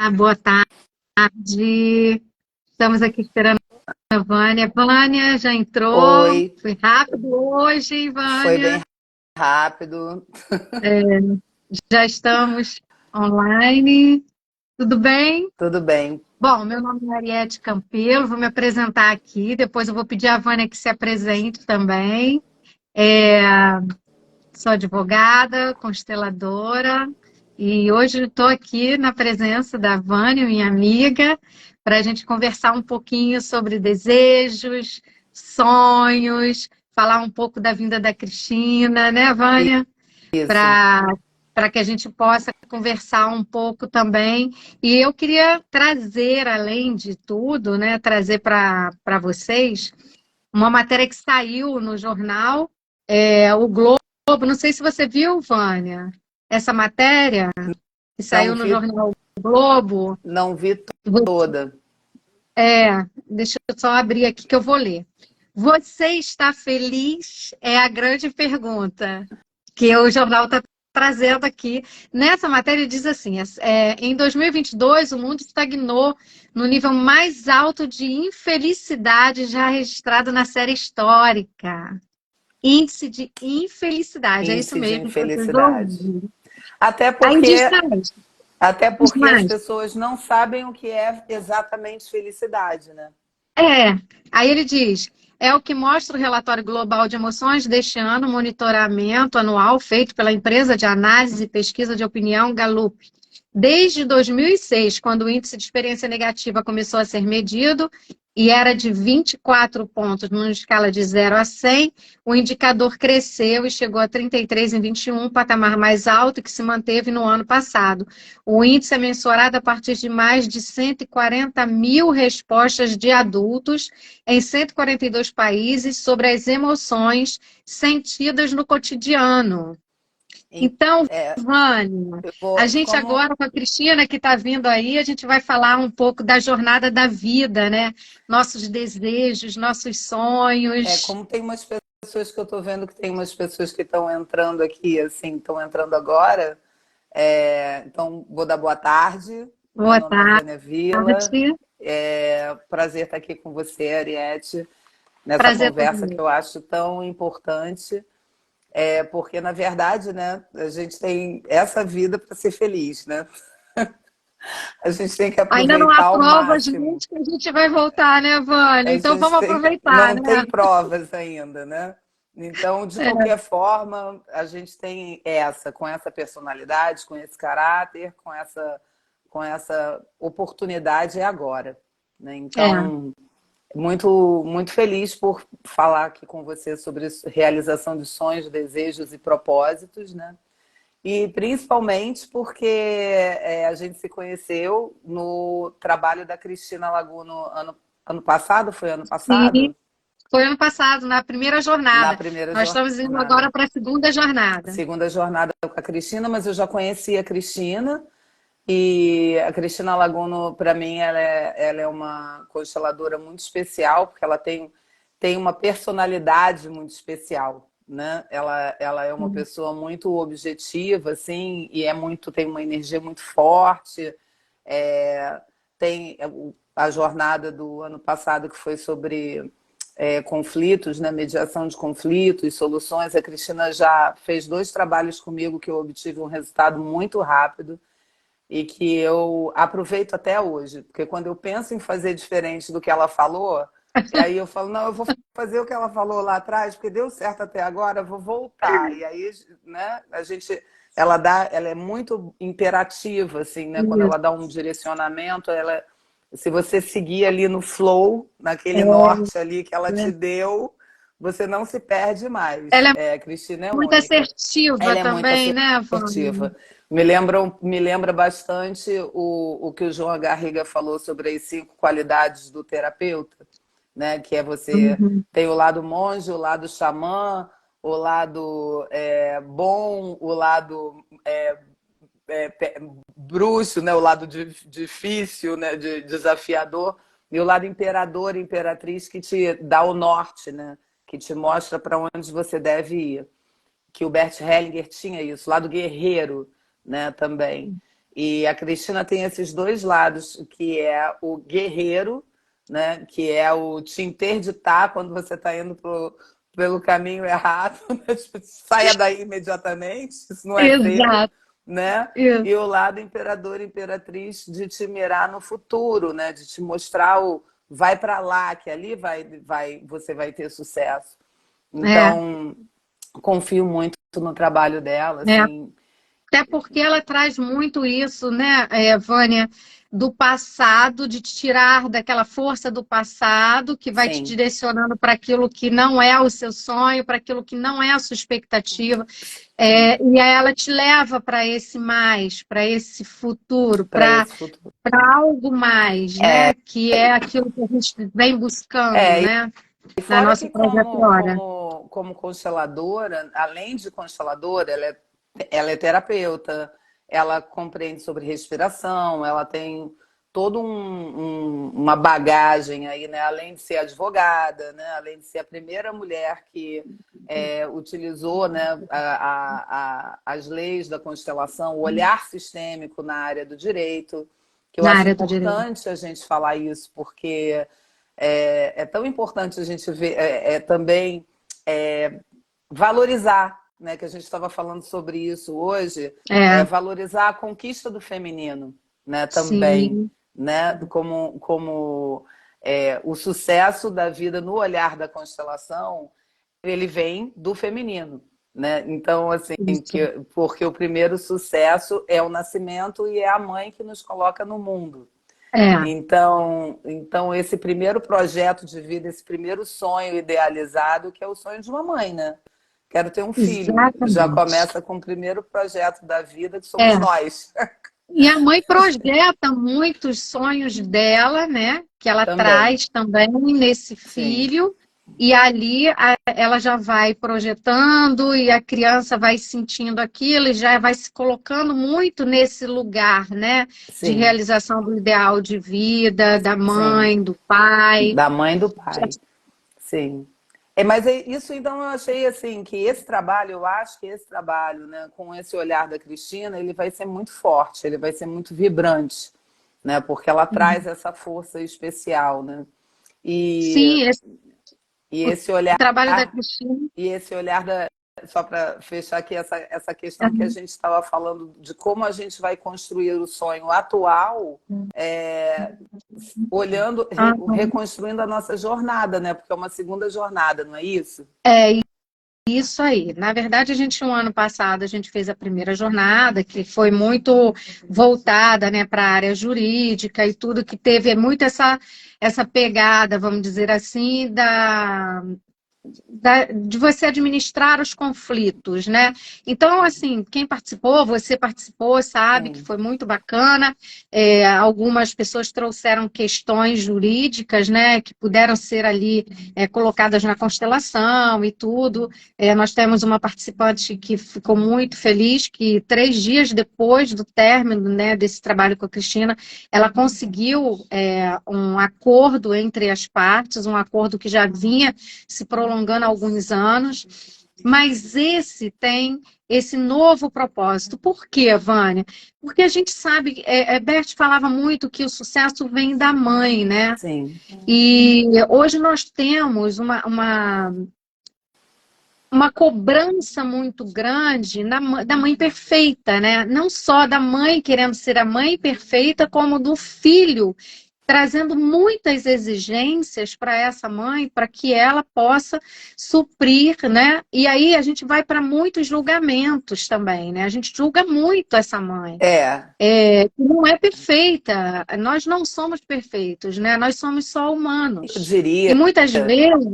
Boa tarde. Estamos aqui esperando a Vânia. Vânia já entrou. Oi, Foi rápido hoje, hein, foi bem Vânia? rápido. Já estamos online. Tudo bem? Tudo bem. Bom, meu nome é Ariete Campelo, vou me apresentar aqui. Depois eu vou pedir à Vânia que se apresente também. É, Sou advogada, consteladora, e hoje estou aqui na presença da Vânia, minha amiga, para a gente conversar um pouquinho sobre desejos, sonhos, falar um pouco da vinda da Cristina, né, Vânia? Isso. Para que a gente possa conversar um pouco também. E eu queria trazer, além de tudo, né, trazer para vocês uma matéria que saiu no jornal, o Globo. Não sei se você viu, Vânia, essa matéria que Não saiu no vi, jornal o Globo. não vi toda. Deixa eu só abrir aqui que eu vou ler. Você está feliz? É a grande pergunta que o jornal está trazendo aqui. Nessa matéria diz assim, em 2022 o mundo estagnou no nível mais alto de infelicidade já registrado na série histórica. Índice de infelicidade, é isso Índice de mesmo que vocês infelicidade. ouviram. Até Aí diz porque, mais, até diz porque as mais. pessoas não sabem o que é exatamente felicidade, né? É, aí ele diz, é o que mostra o relatório global de emoções deste ano, monitoramento anual feito pela empresa de análise e pesquisa de opinião Gallup. Desde 2006, quando o índice de experiência negativa começou a ser medido, e era de 24 pontos numa escala de 0 a 100, o indicador cresceu e chegou a 33 em 21, patamar mais alto que se manteve no ano passado. O índice é mensurado a partir de mais de 140 mil respostas de adultos em 142 países sobre as emoções sentidas no cotidiano. Em- Então, é, Vânia, eu a vou, gente agora com a Cristina que está vindo aí, a gente vai falar um pouco da jornada da vida, né? Nossos desejos, nossos sonhos. como tem umas pessoas que eu estou vendo que tem umas pessoas que estão entrando aqui, assim, estão entrando agora. Então, vou dar boa tarde. Meu Boa nome é Vânia Vila. tarde. Prazer estar aqui com você, Ariete, nessa Prazer todo conversa que meu. eu acho tão importante, porque, na verdade, né, a gente tem essa vida para ser feliz, né? A gente tem que Ainda não há aproveitar ao provas, máximo. gente, que a gente vai voltar, né, Vânia? A Então gente vamos tem, aproveitar, não né? tem provas ainda, né? Então, de qualquer forma, a gente tem com essa personalidade, com esse caráter, com essa oportunidade é agora, né? É. Então, muito, muito feliz por falar aqui com você sobre realização de sonhos, desejos e propósitos, né? E principalmente porque a gente se conheceu no trabalho da Cristina Laguno ano passado, foi ano Sim, passado? foi ano passado, na primeira Na jornada. primeira Nós estamos indo jornada. agora para a segunda jornada. Segunda jornada com a Cristina, mas eu já conhecia a Cristina. E a Cristina Laguno, para mim, ela é uma consteladora muito especial, porque ela tem uma personalidade muito especial, né? Ela é uma pessoa muito objetiva, assim, e tem uma energia muito forte. É, tem a jornada do ano passado que foi sobre conflitos, né? Mediação de conflitos, soluções. A Cristina já fez 2 trabalhos comigo que eu obtive um resultado muito rápido e que eu aproveito até hoje, porque quando eu penso em fazer diferente do que ela falou, e aí eu falo, não, eu vou fazer o que ela falou lá atrás, porque deu certo até agora, eu vou voltar. E aí, né, ela é muito imperativa, assim, né? Quando ela Isso. dá um direcionamento, se você seguir ali no flow, naquele É, norte ali que ela te né? deu, você não se perde mais. Ela é A Cristina é muito única. assertiva Ela é muito também, né, Vânia? assertiva. Me lembra bastante o que o João Garriga falou sobre as 5 qualidades do terapeuta, né? Que é você Uhum. tem o lado monge, o lado xamã, o lado bom, o lado bruxo, né? O lado difícil, né? Desafiador, e o lado imperador, imperatriz, que te dá o norte, né? Que te mostra para onde você deve ir, que o Bert Hellinger tinha isso, lado guerreiro, né, também. E a Cristina tem esses dois lados, que é o guerreiro, né? Que é o te interditar quando você está indo pelo caminho errado, né? Saia daí imediatamente, isso não é feio, Exato. né? Isso. E o lado imperador, imperatriz, de te mirar no futuro, né? De te mostrar o vai para lá, que ali você vai ter sucesso. É, Então, confio muito no trabalho dela, é. assim. Até porque ela traz muito isso, né, Vânia, do passado, de te tirar daquela força do passado que vai te Sim, direcionando para aquilo que não é o seu sonho, para aquilo que não é a sua expectativa. sim, E aí ela te leva para esse mais, para esse futuro, para para esse futuro. algo mais, né? Que é aquilo que a gente vem buscando, É, né? e Na fora nossa que como, trajetória. como, como consteladora, além de consteladora, ela é terapeuta, ela compreende sobre respiração, ela tem toda uma bagagem aí, né? Além de ser advogada, né? Além de ser a primeira mulher que utilizou, né, as leis da constelação, o olhar sistêmico na área do direito, que eu Na acho área do direito. importante a gente falar isso, porque é tão importante a gente ver também é, valorizar, né, que a gente estava falando sobre isso hoje, É, valorizar a conquista do feminino, né, também, sim, né, como o sucesso da vida no olhar da constelação, ele vem do feminino, né? Então, assim, isso. porque o primeiro sucesso é o nascimento e é a mãe que nos coloca no mundo. É, Então esse primeiro projeto de vida, esse primeiro sonho idealizado, que é o sonho de uma mãe, né? Quero ter um filho. Já exatamente. começa com o primeiro projeto da vida, que somos É. nós. E a mãe projeta muitos sonhos dela, né? Que ela Também. traz também nesse Sim, filho, e ali ela já vai projetando e a criança vai sentindo aquilo e já vai se colocando muito nesse lugar, né? De sim, realização do ideal de vida, da sim. mãe, do pai. Da mãe e do pai. Sim. Mas isso, então, eu achei assim, que esse trabalho, eu acho que esse trabalho, né, com esse olhar da Cristina, ele vai ser muito forte, ele vai ser muito vibrante, né, porque ela traz essa força especial, né, e, Sim, e o esse olhar, trabalho da Cristina. e esse olhar só para fechar aqui essa questão que a gente estava falando de como a gente vai construir o sonho atual, é, olhando, reconstruindo a nossa jornada, né? Porque é uma segunda jornada, não é isso? É isso aí. Na verdade, um ano passado, a gente fez a primeira jornada, que foi muito voltada, né, para a área jurídica e tudo, que teve muito essa pegada, vamos dizer assim, de você administrar os conflitos, né? Então, assim, quem participou, você participou, sabe que Sim, foi muito bacana. Algumas pessoas trouxeram questões jurídicas, né, que puderam ser ali colocadas na constelação e tudo. Nós temos uma participante que ficou muito feliz, que 3 dias depois do término, né, desse trabalho com a Cristina, ela conseguiu um acordo entre as partes, um acordo que já vinha se prolongando há alguns anos, mas esse tem esse novo propósito. Por quê, Vânia? Porque a gente sabe, Bert falava muito que o sucesso vem da mãe, né? sim. E hoje nós temos uma cobrança muito grande da mãe perfeita, né? Não só da mãe querendo ser a mãe perfeita, como do filho trazendo muitas exigências para essa mãe, para que ela possa suprir, né? E aí a gente vai para muitos julgamentos também, né? A gente julga muito essa mãe. É, Que não é perfeita, nós não somos perfeitos, né? Nós somos só eu humanos. E diria, muitas vezes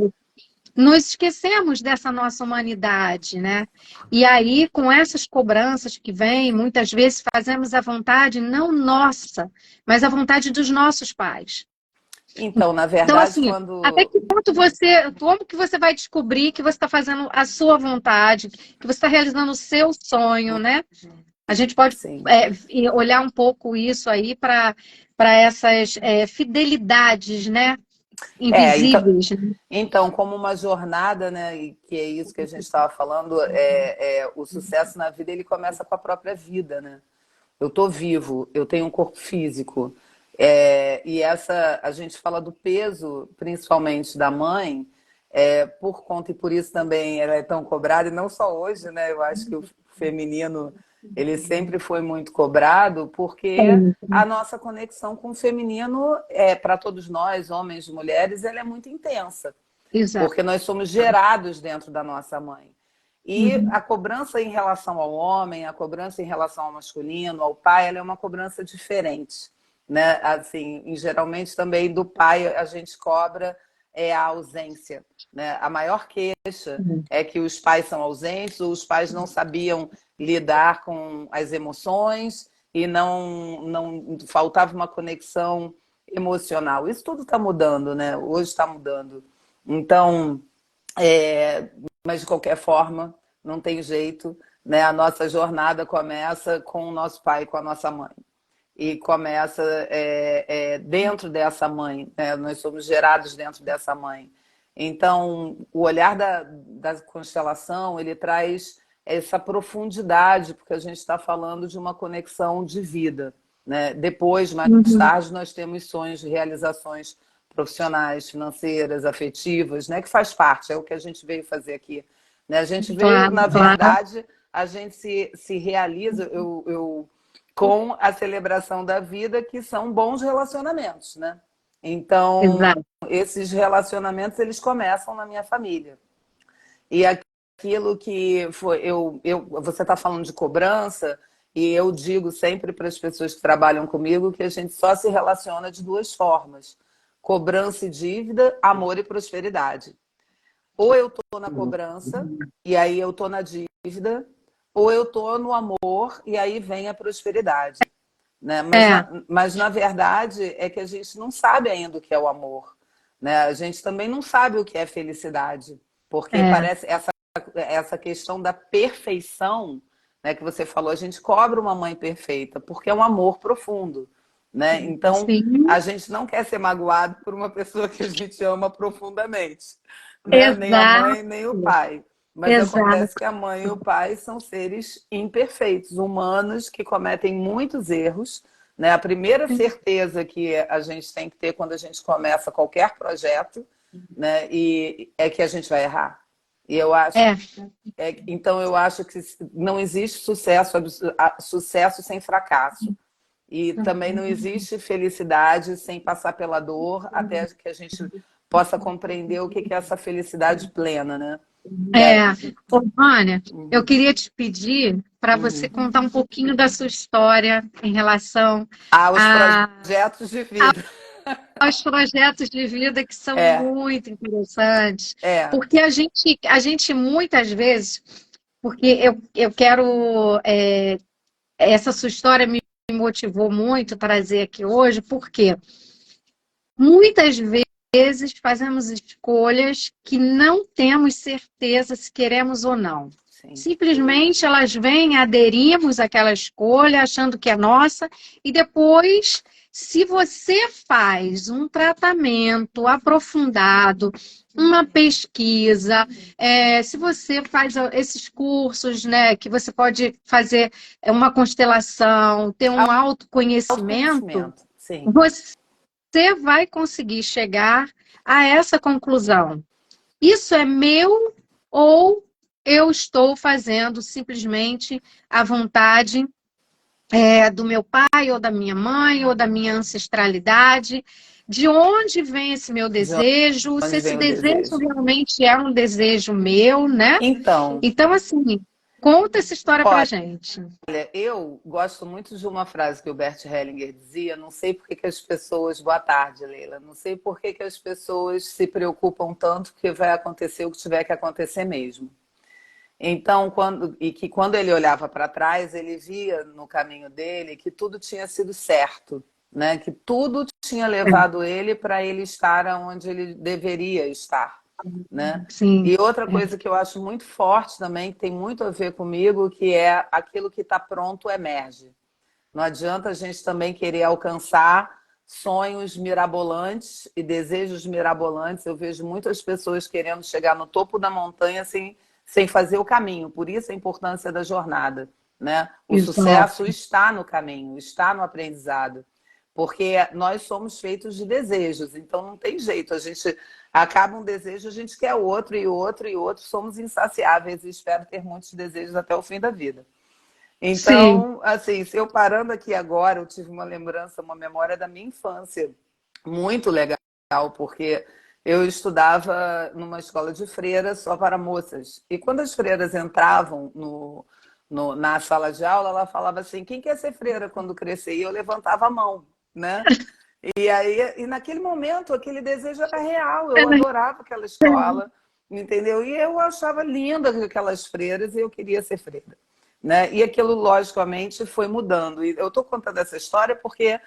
nos esquecemos dessa nossa humanidade, né? E aí, com essas cobranças que vêm, muitas vezes fazemos a vontade não nossa, mas a vontade dos nossos pais. então, na Então, verdade, assim, até quando. que ponto como que você vai descobrir que você está fazendo a sua vontade, que você está realizando o seu sonho, né? A gente pode Sim. olhar um pouco isso aí para essas fidelidades, né? Então, Invisíveis, né? como uma jornada, né? E que é isso que a gente estava falando, o sucesso na vida ele começa com a própria vida, né? eu tô vivo, eu tenho um corpo físico. E a gente fala do peso, principalmente da mãe, por conta, e por isso também ela é tão cobrada, e não só hoje, né? Eu acho que o feminino, ele sempre foi muito cobrado, porque a nossa conexão com o feminino, para todos nós, homens e mulheres, ela é muito intensa, Exato. porque nós somos gerados dentro da nossa mãe. E Uhum. a cobrança em relação ao homem, a cobrança em relação ao masculino, ao pai, ela é uma cobrança diferente, né? Assim, e geralmente também do pai a gente cobra a ausência, né? A maior queixa é que os pais são ausentes, ou os pais não sabiam lidar com as emoções e não faltava uma conexão emocional. Isso tudo está mudando, né? Hoje está mudando. Então, mas de qualquer forma, não tem jeito, né? A nossa jornada começa com o nosso pai e com a nossa mãe. E começa dentro dessa mãe, né? Nós somos gerados dentro dessa mãe. Então, o olhar da constelação, ele traz essa profundidade, porque a gente está falando de uma conexão de vida, né? Depois, mais Uhum. tarde, nós temos sonhos de realizações profissionais, financeiras, afetivas, né? Que faz parte, é o que a gente veio fazer aqui. Né? A gente veio, Claro, na claro. verdade, a gente se realiza com a celebração da vida, que são bons relacionamentos, né? Então, Exato. esses relacionamentos, eles começam na minha família. E aquilo que foi, você está falando de cobrança, e eu digo sempre para as pessoas que trabalham comigo que a gente só se relaciona de duas formas: cobrança e dívida, amor e prosperidade. Ou eu estou na cobrança, e aí eu estou na dívida, ou eu estou no amor, e aí vem a prosperidade. Né? É, Mas na verdade é que a gente não sabe ainda o que é o amor. Né? A gente também não sabe o que é felicidade. Porque é, parece essa questão da perfeição, né, que você falou, a gente cobra uma mãe perfeita, porque é um amor profundo. Né? Então, sim, a gente não quer ser magoado por uma pessoa que a gente ama profundamente. Né? Nem a exato, mãe, nem o pai. Mas exato. acontece que a mãe e o pai são seres imperfeitos, humanos, que cometem muitos erros. Né? A primeira certeza que a gente tem que ter quando a gente começa qualquer projeto, né, e é que a gente vai errar. E eu acho, É, então eu acho que não existe sucesso sem fracasso. E também não existe felicidade sem passar pela dor, até que a gente possa compreender o que é essa felicidade plena, né? é. É, Ô, Vânia, eu uhum, queria te pedir para você uhum. contar um pouquinho da sua história em relação Os projetos de vida. aos projetos de vida que são É, muito interessantes, é. porque a gente muitas vezes, porque eu quero, essa sua história me motivou muito a trazer aqui hoje, porque muitas vezes fazemos escolhas que não temos certeza se queremos ou não. Sim. Simplesmente elas vêm, aderimos àquela escolha, achando que é nossa, e depois, se você faz um tratamento aprofundado, uma pesquisa, se você faz esses cursos, né, que você pode fazer uma constelação, ter um autoconhecimento, Autoconhecimento, sim. você vai conseguir chegar a essa conclusão. Isso é meu ou eu estou fazendo simplesmente a vontade do meu pai ou da minha mãe ou da minha ancestralidade? De onde vem esse meu De desejo? Se onde esse vem o desejo desejo? realmente é um desejo meu, né? Então, Então, assim, conta essa história pra olha, gente. eu gosto muito de uma frase que o Bert Hellinger dizia, não sei por que as pessoas... Boa tarde, Leila. Não sei por que as pessoas se preocupam tanto que vai acontecer o que tiver que acontecer mesmo. Então, quando ele olhava para trás, ele via no caminho dele que tudo tinha sido certo, né? Que tudo tinha levado ele para ele estar onde ele deveria estar, né? Sim, E outra coisa que eu acho muito forte também, que tem muito a ver comigo, que é aquilo que está pronto emerge. Não adianta a gente também querer alcançar sonhos mirabolantes e desejos mirabolantes. Eu vejo muitas pessoas querendo chegar no topo da montanha sem fazer o caminho. Por isso a importância da jornada. né? O Exato. sucesso está no caminho, está no aprendizado. Porque nós somos feitos de desejos, então não tem jeito. A gente acaba um desejo, a gente quer outro, e outro, e outro. Somos insaciáveis e espero ter muitos desejos até o fim da vida. Sim. Então, assim, se eu parando aqui agora, eu tive uma lembrança, uma memória da minha infância muito legal, porque eu estudava numa escola de freiras só para moças. E quando as freiras entravam na sala de aula, ela falava assim: quem quer ser freira quando crescer? E eu levantava a mão, né? E aí, e naquele momento, aquele desejo era real. Eu adorava aquela escola, entendeu? E eu achava linda aquelas freiras e eu queria ser freira, né? E aquilo, logicamente, foi mudando. E eu estou contando essa história porque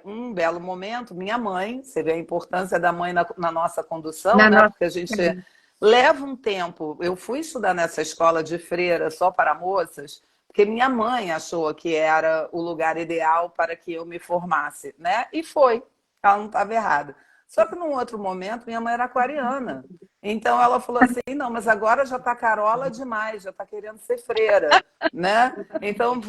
um belo momento, minha mãe, você vê a importância da mãe na nossa condução, Na né? nossa. Porque a gente leva um tempo. Eu fui estudar nessa escola de freira só para moças, porque minha mãe achou que era o lugar ideal para que eu me formasse, né? E foi. Ela não estava errada. Só que num outro momento, minha mãe era aquariana. Então ela falou assim: não, mas agora já está carola demais, já está querendo ser freira, né? Então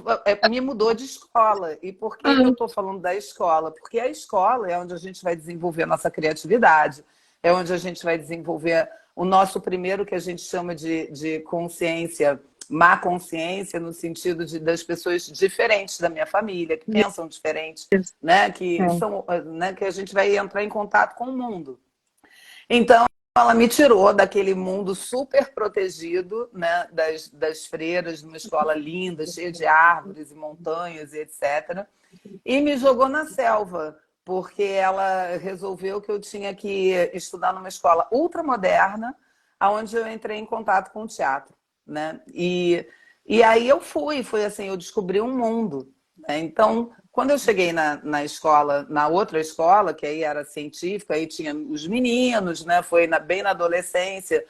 me mudou de escola. E por que que eu estou falando da escola? Porque a escola é onde a gente vai desenvolver a nossa criatividade, é onde a gente vai desenvolver o nosso primeiro que a gente chama de consciência, má consciência, no sentido das pessoas diferentes da minha família, que pensam diferente, né? Que É. são, né? Que a gente vai entrar em contato com o mundo. Então, ela me tirou daquele mundo super protegido, né, das freiras, numa escola linda, cheia de árvores e montanhas e etc. E me jogou na selva, porque ela resolveu que eu tinha que estudar numa escola ultramoderna, onde eu entrei em contato com o teatro, né? E aí eu fui assim, eu descobri um mundo, né? Então, quando eu cheguei na escola, na outra escola, que aí era científica, aí tinha os meninos, né? Foi bem na adolescência,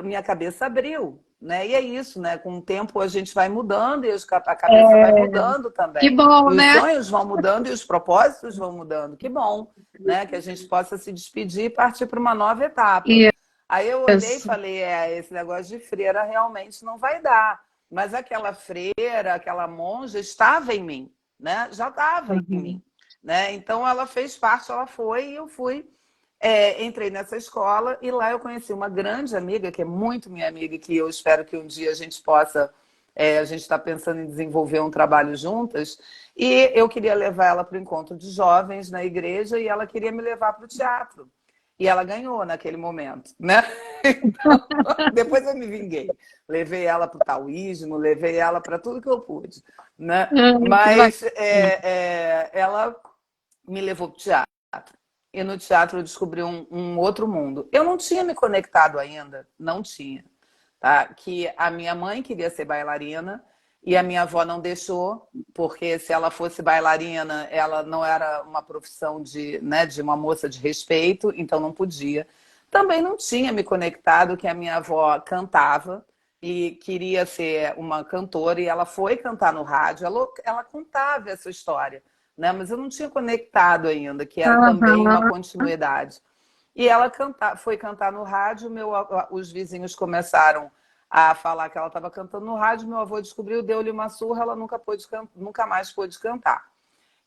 minha cabeça abriu, né? E é isso, né? Com o tempo a gente vai mudando e a cabeça vai É, mudando que também. bom, E os né? sonhos vão mudando e os propósitos vão mudando. Que bom, né? Que a gente possa se despedir e partir para uma nova etapa. Aí eu olhei e Isso. falei: esse negócio de freira realmente não vai dar. Mas aquela freira, aquela monja estava em mim, né? Já estava em Uhum. mim, né? Então ela fez parte, ela foi e eu fui. Entrei nessa escola e lá eu conheci uma grande amiga, que é muito minha amiga, que eu espero que um dia a gente possa. A gente está pensando em desenvolver um trabalho juntas. E eu queria levar ela para o encontro de jovens na igreja e ela queria me levar para o teatro. E ela ganhou naquele momento, né? Então, depois eu me vinguei. Levei ela para o taoísmo, levei ela para tudo que eu pude, né? Que Mas bacana. ela me levou para o teatro. E no teatro eu descobri um outro mundo. Eu não tinha me conectado ainda, não tinha. Tá? Que a minha mãe queria ser bailarina e a minha avó não deixou, porque se ela fosse bailarina, ela não era uma profissão né, de uma moça de respeito, então não podia. Também não tinha me conectado que a minha avó cantava e queria ser uma cantora e ela foi cantar no rádio, ela contava essa história, né? Mas eu não tinha conectado ainda, que era também uma Aham. continuidade. E ela foi cantar no rádio, os vizinhos começaram a falar que ela estava cantando no rádio, meu avô descobriu, deu-lhe uma surra, ela nunca mais pôde cantar.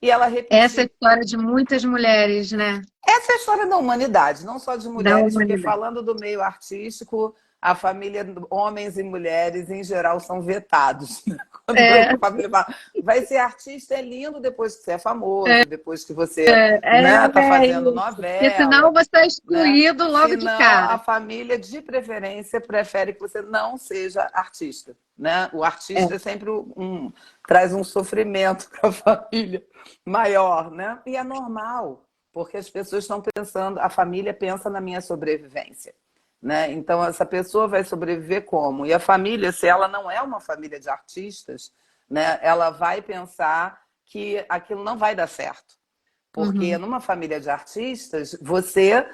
E ela Essa é a repetiu. história de muitas mulheres, né? Essa é a história da humanidade, não só de Da mulheres, porque humanidade. falando do meio artístico, a família, homens e mulheres, em geral, são vetados. Quando É, a família fala, vai ser artista, é lindo depois que você é é, famoso, depois que você, né, tá é fazendo isso. Porque senão novela, você é né? excluído logo de Senão, a cara. família, de preferência, prefere que você não seja artista, né? O É, artista sempre traz um sofrimento para a família maior, né? E é normal, porque as pessoas estão pensando, a família pensa na minha sobrevivência, né? Então, essa pessoa vai sobreviver como? E a família, se ela não é uma família de artistas, né? Ela vai pensar que aquilo não vai dar certo. Porque uhum. numa família de artistas, você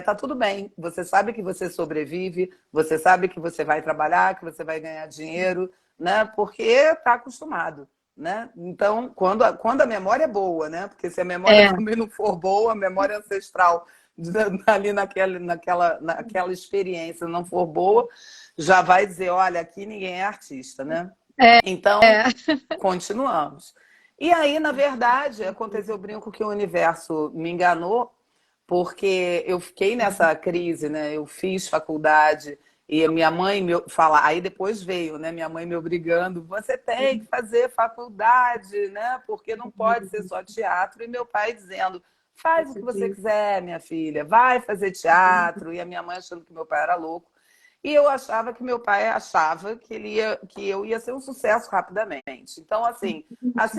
tá tudo bem. Você sabe que você sobrevive, você sabe que você vai trabalhar, que você vai ganhar dinheiro, né? Porque está acostumado, né? Então, quando a memória é boa, né? Porque se a memória É, também não for boa, a memória ancestral ali naquela experiência não for boa, já vai dizer, olha, aqui ninguém é artista, né? Então, continuamos. E aí, na verdade, aconteceu, eu brinco que o universo me enganou, porque eu fiquei nessa crise, né? Eu fiz faculdade e a minha mãe me fala, aí depois veio, né? Minha mãe me obrigando, você tem que fazer faculdade, né? Porque não pode ser só teatro. E meu pai dizendo, faz o que você quiser, minha filha, vai fazer teatro. E a minha mãe achando que meu pai era louco. E eu achava que meu pai achava que eu ia ser um sucesso rapidamente. Então, assim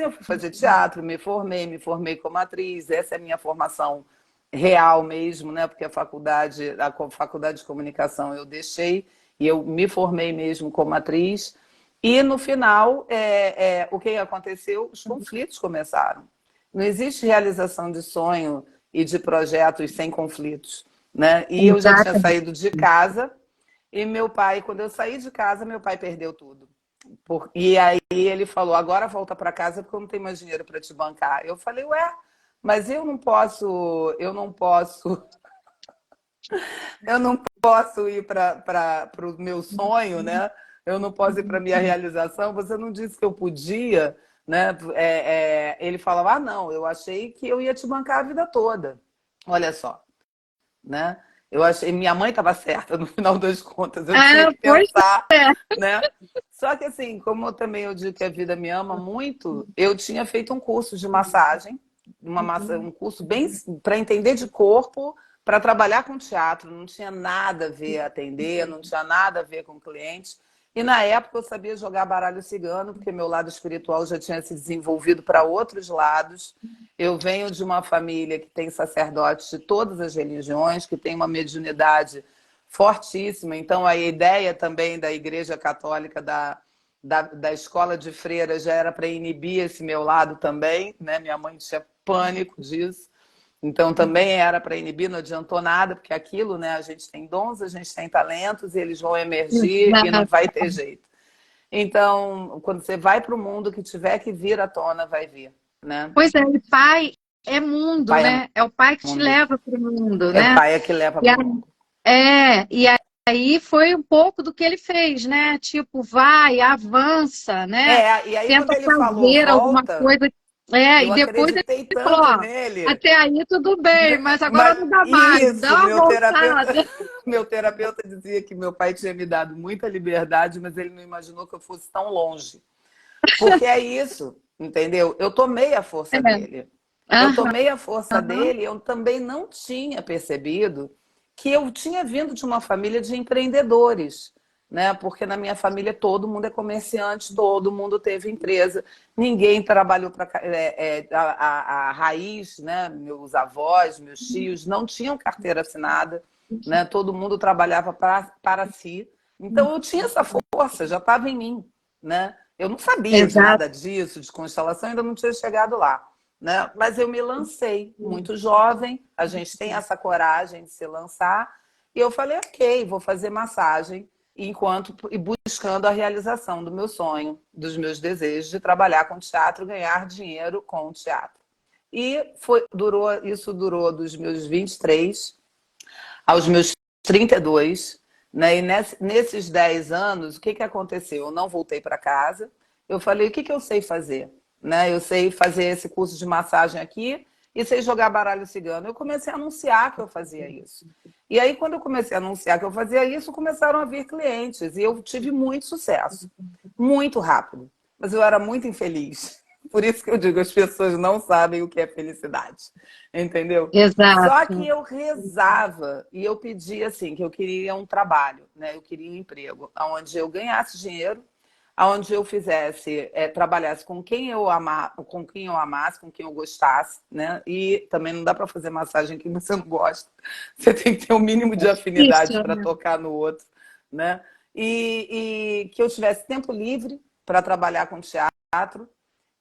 eu fui fazer teatro, me formei como atriz, essa é a minha formação real mesmo, né? Porque a faculdade de comunicação eu deixei e eu me formei mesmo como atriz. E no final, o que aconteceu? Os conflitos começaram. Não existe realização de sonho e de projetos sem conflitos, né? E eu já tinha Exatamente. saído de casa e meu pai, quando eu saí de casa, meu pai perdeu tudo. E aí ele falou, agora volta para casa porque eu não tenho mais dinheiro para te bancar. Eu falei, ué, mas eu não posso ir para o meu sonho, né? Eu não posso ir para a minha realização. Você não disse que eu podia, né? Ele falava, ah, não, eu achei que eu ia te bancar a vida toda. Olha só, né? Eu achei, minha mãe estava certa no final das contas, eu tinha Ah, que pois pensar, é. né? Só que assim, como também eu digo que a vida me ama muito, eu tinha feito um curso de massagem, um curso bem para entender de corpo, para trabalhar com teatro, não tinha nada a ver atender, não tinha nada a ver com clientes. E na época eu sabia jogar baralho cigano, porque meu lado espiritual já tinha se desenvolvido para outros lados. Eu venho de uma família que tem sacerdotes de todas as religiões, que tem uma mediunidade fortíssima. Então, a ideia também da Igreja Católica, da escola de freiras, já era para inibir esse meu lado também, né? Minha mãe tinha pânico disso. Então, também era para inibir, não adiantou nada, porque aquilo, né? A gente tem dons, a gente tem talentos, e eles vão emergir e não Exato. vai ter jeito. Então, quando você vai para o mundo, que tiver que vir à tona, vai vir, né? Pois é, e pai é mundo, Pai é né? É o pai que te mundo. leva para o mundo, É né? pai é que leva E para a- o mundo. e aí foi um pouco do que ele fez, né? Tipo, vai, avança, né? E aí quando Tenta ele falou fazer alguma volta, coisa. E eu depois acreditei ele falou, tanto ó, nele. até aí tudo bem, mas agora Mas não dá mais, isso, dá uma meu terapeuta, voltada. meu terapeuta dizia que meu pai tinha me dado muita liberdade, mas ele não imaginou que eu fosse tão longe. Porque é isso, entendeu? Eu tomei a força dele. Eu Aham. tomei a força dele, eu também não tinha percebido que eu tinha vindo de uma família de empreendedores, né? Porque na minha família todo mundo é comerciante, todo mundo teve empresa, ninguém trabalhou para a raiz, né? Meus avós, meus tios não tinham carteira assinada, né? Todo mundo trabalhava para si. Então eu tinha essa força, já estava em mim, né? Eu não sabia de Exato. nada disso, de constelação, ainda não tinha chegado lá, né? Mas eu me lancei muito jovem, a gente tem essa coragem de se lançar, e eu falei, ok, vou fazer massagem enquanto e buscando a realização do meu sonho, dos meus desejos de trabalhar com teatro, ganhar dinheiro com o teatro. E isso durou dos meus 23 aos meus 32, né? E nesses 10 anos, o que aconteceu? Eu não voltei para casa. Eu falei, o que eu sei fazer? Né? Eu sei fazer esse curso de massagem aqui e sei jogar baralho cigano. Eu comecei a anunciar que eu fazia isso. E aí, quando eu comecei a anunciar que eu fazia isso, começaram a vir clientes. E eu tive muito sucesso. Muito rápido. Mas eu era muito infeliz. Por isso que eu digo, as pessoas não sabem o que é felicidade. Entendeu? Só que Exato. eu rezava e eu pedia assim, que eu queria um trabalho, né? Eu queria um emprego, onde eu ganhasse dinheiro, onde eu fizesse, trabalhasse com quem eu amasse, com quem eu gostasse, né? E também não dá para fazer massagem que você não gosta. Você tem que ter um mínimo de afinidade Isso, para né? tocar no outro, né? E que eu tivesse tempo livre para trabalhar com teatro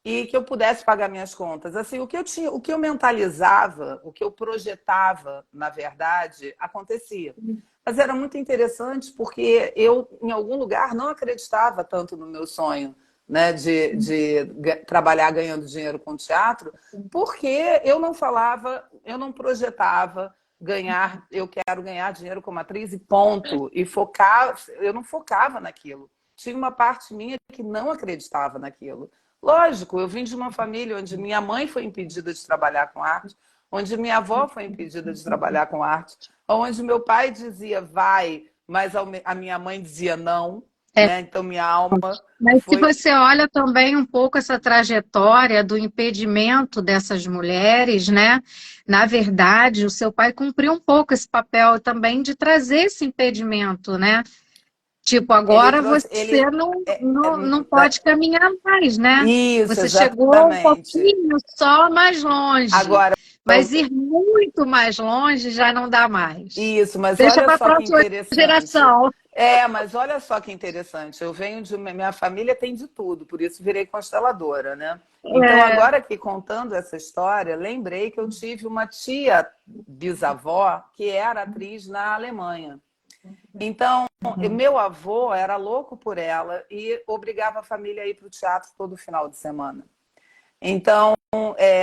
e que eu pudesse pagar minhas contas. Assim, o que eu mentalizava, o que eu projetava, na verdade, acontecia. Mas era muito interessante porque eu, em algum lugar, não acreditava tanto no meu sonho, né, de trabalhar ganhando dinheiro com teatro, porque eu não falava, eu não projetava eu quero ganhar dinheiro como atriz e ponto. Eu não focava naquilo. tinha uma parte minha que não acreditava naquilo. Lógico, eu vim de uma família onde minha mãe foi impedida de trabalhar com arte, onde minha avó foi impedida de trabalhar com arte, onde meu pai dizia vai, mas a minha mãe dizia não, É. né? Então minha alma Mas se foi... você olha também um pouco essa trajetória do impedimento dessas mulheres, né? Na verdade, o seu pai cumpriu um pouco esse papel também de trazer esse impedimento, né? Tipo, Ele agora trouxe... você não pode caminhar mais, né? Isso, Você chegou um exatamente. pouquinho só mais longe, Agora, mas ir muito mais longe já não dá mais. isso, mas Deixa olha para a só que próxima interessante. geração. Mas olha só que interessante. Eu venho de... Minha família tem de tudo, por isso virei consteladora, né? Então, É, agora aqui contando essa história, lembrei que eu tive uma tia bisavó que era atriz na Alemanha. Então, meu avô era louco por ela e obrigava a família a ir para o teatro todo final de semana. Então,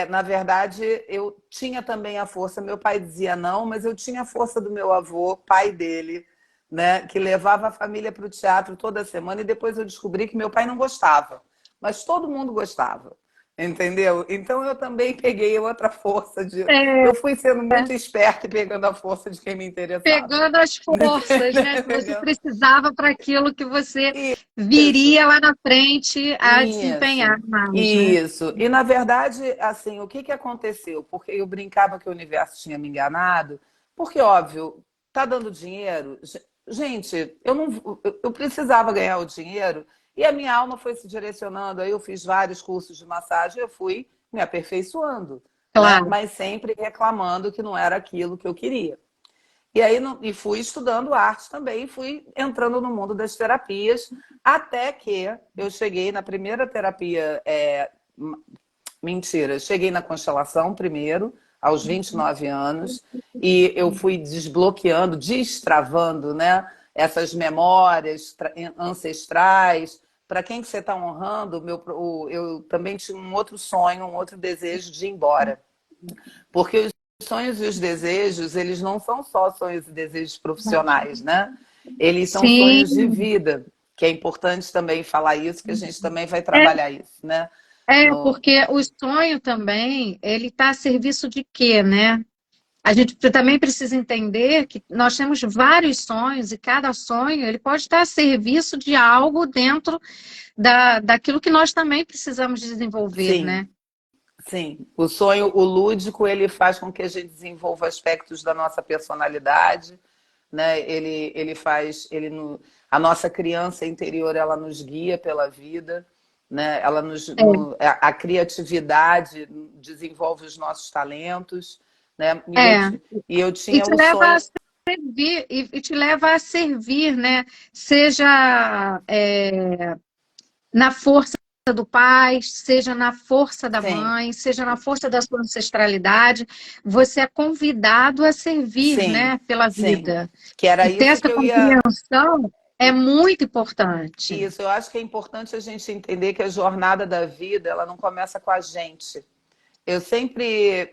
na verdade, eu tinha também a força. Meu pai dizia não, mas eu tinha a força do meu avô, pai dele, né, que levava a família para o teatro toda semana. E depois eu descobri que meu pai não gostava, mas todo mundo gostava, entendeu? Então eu também peguei outra força de. é, Eu fui sendo muito esperta e pegando a força de quem me interessava. pegando as forças, né, que você Pegando- precisava para aquilo que você Isso. viria lá na frente a desempenhar Isso, mais, né? isso. E na verdade, assim, o que que aconteceu? Porque eu brincava que o universo tinha me enganado, porque óbvio, tá dando dinheiro. Gente, eu não, eu precisava ganhar o dinheiro e a minha alma foi se direcionando. Aí eu fiz vários cursos de massagem, eu fui me aperfeiçoando, né? Claro. Mas sempre reclamando que não era aquilo que eu queria. E aí e fui estudando arte também, fui entrando no mundo das terapias, até que eu cheguei na primeira terapia, mentira, cheguei na constelação primeiro, aos 29 anos, e eu fui desbloqueando, destravando, né, essas memórias ancestrais. Para quem que você está honrando, eu também tinha um outro sonho, um outro desejo de ir embora. Porque os sonhos e os desejos, eles não são só sonhos e desejos profissionais, né? Eles são sonhos de Sim, vida, que é importante também falar isso, que a gente também vai é, trabalhar isso, né? No... porque o sonho também, ele está a serviço de quê, né? A gente também precisa entender que nós temos vários sonhos e cada sonho ele pode estar a serviço de algo dentro daquilo que nós também precisamos desenvolver, Sim, né? sim. O sonho, o lúdico, ele faz com que a gente desenvolva aspectos da nossa personalidade, né? Ele faz, a nossa criança interior, ela nos guia pela vida, né? Ela a criatividade desenvolve os nossos talentos, né? É, E eu e tinha te o leva a sonho, servir, e te leva a servir, né? Seja na força do pai, seja na força da sim, mãe, seja na força da sua ancestralidade, você é convidado a servir, sim, né, pela sim, vida. que era E ter isso essa que eu ia. compreensão é muito importante. Isso, eu acho que é importante a gente entender que a jornada da vida, ela não começa com a gente. Eu sempre,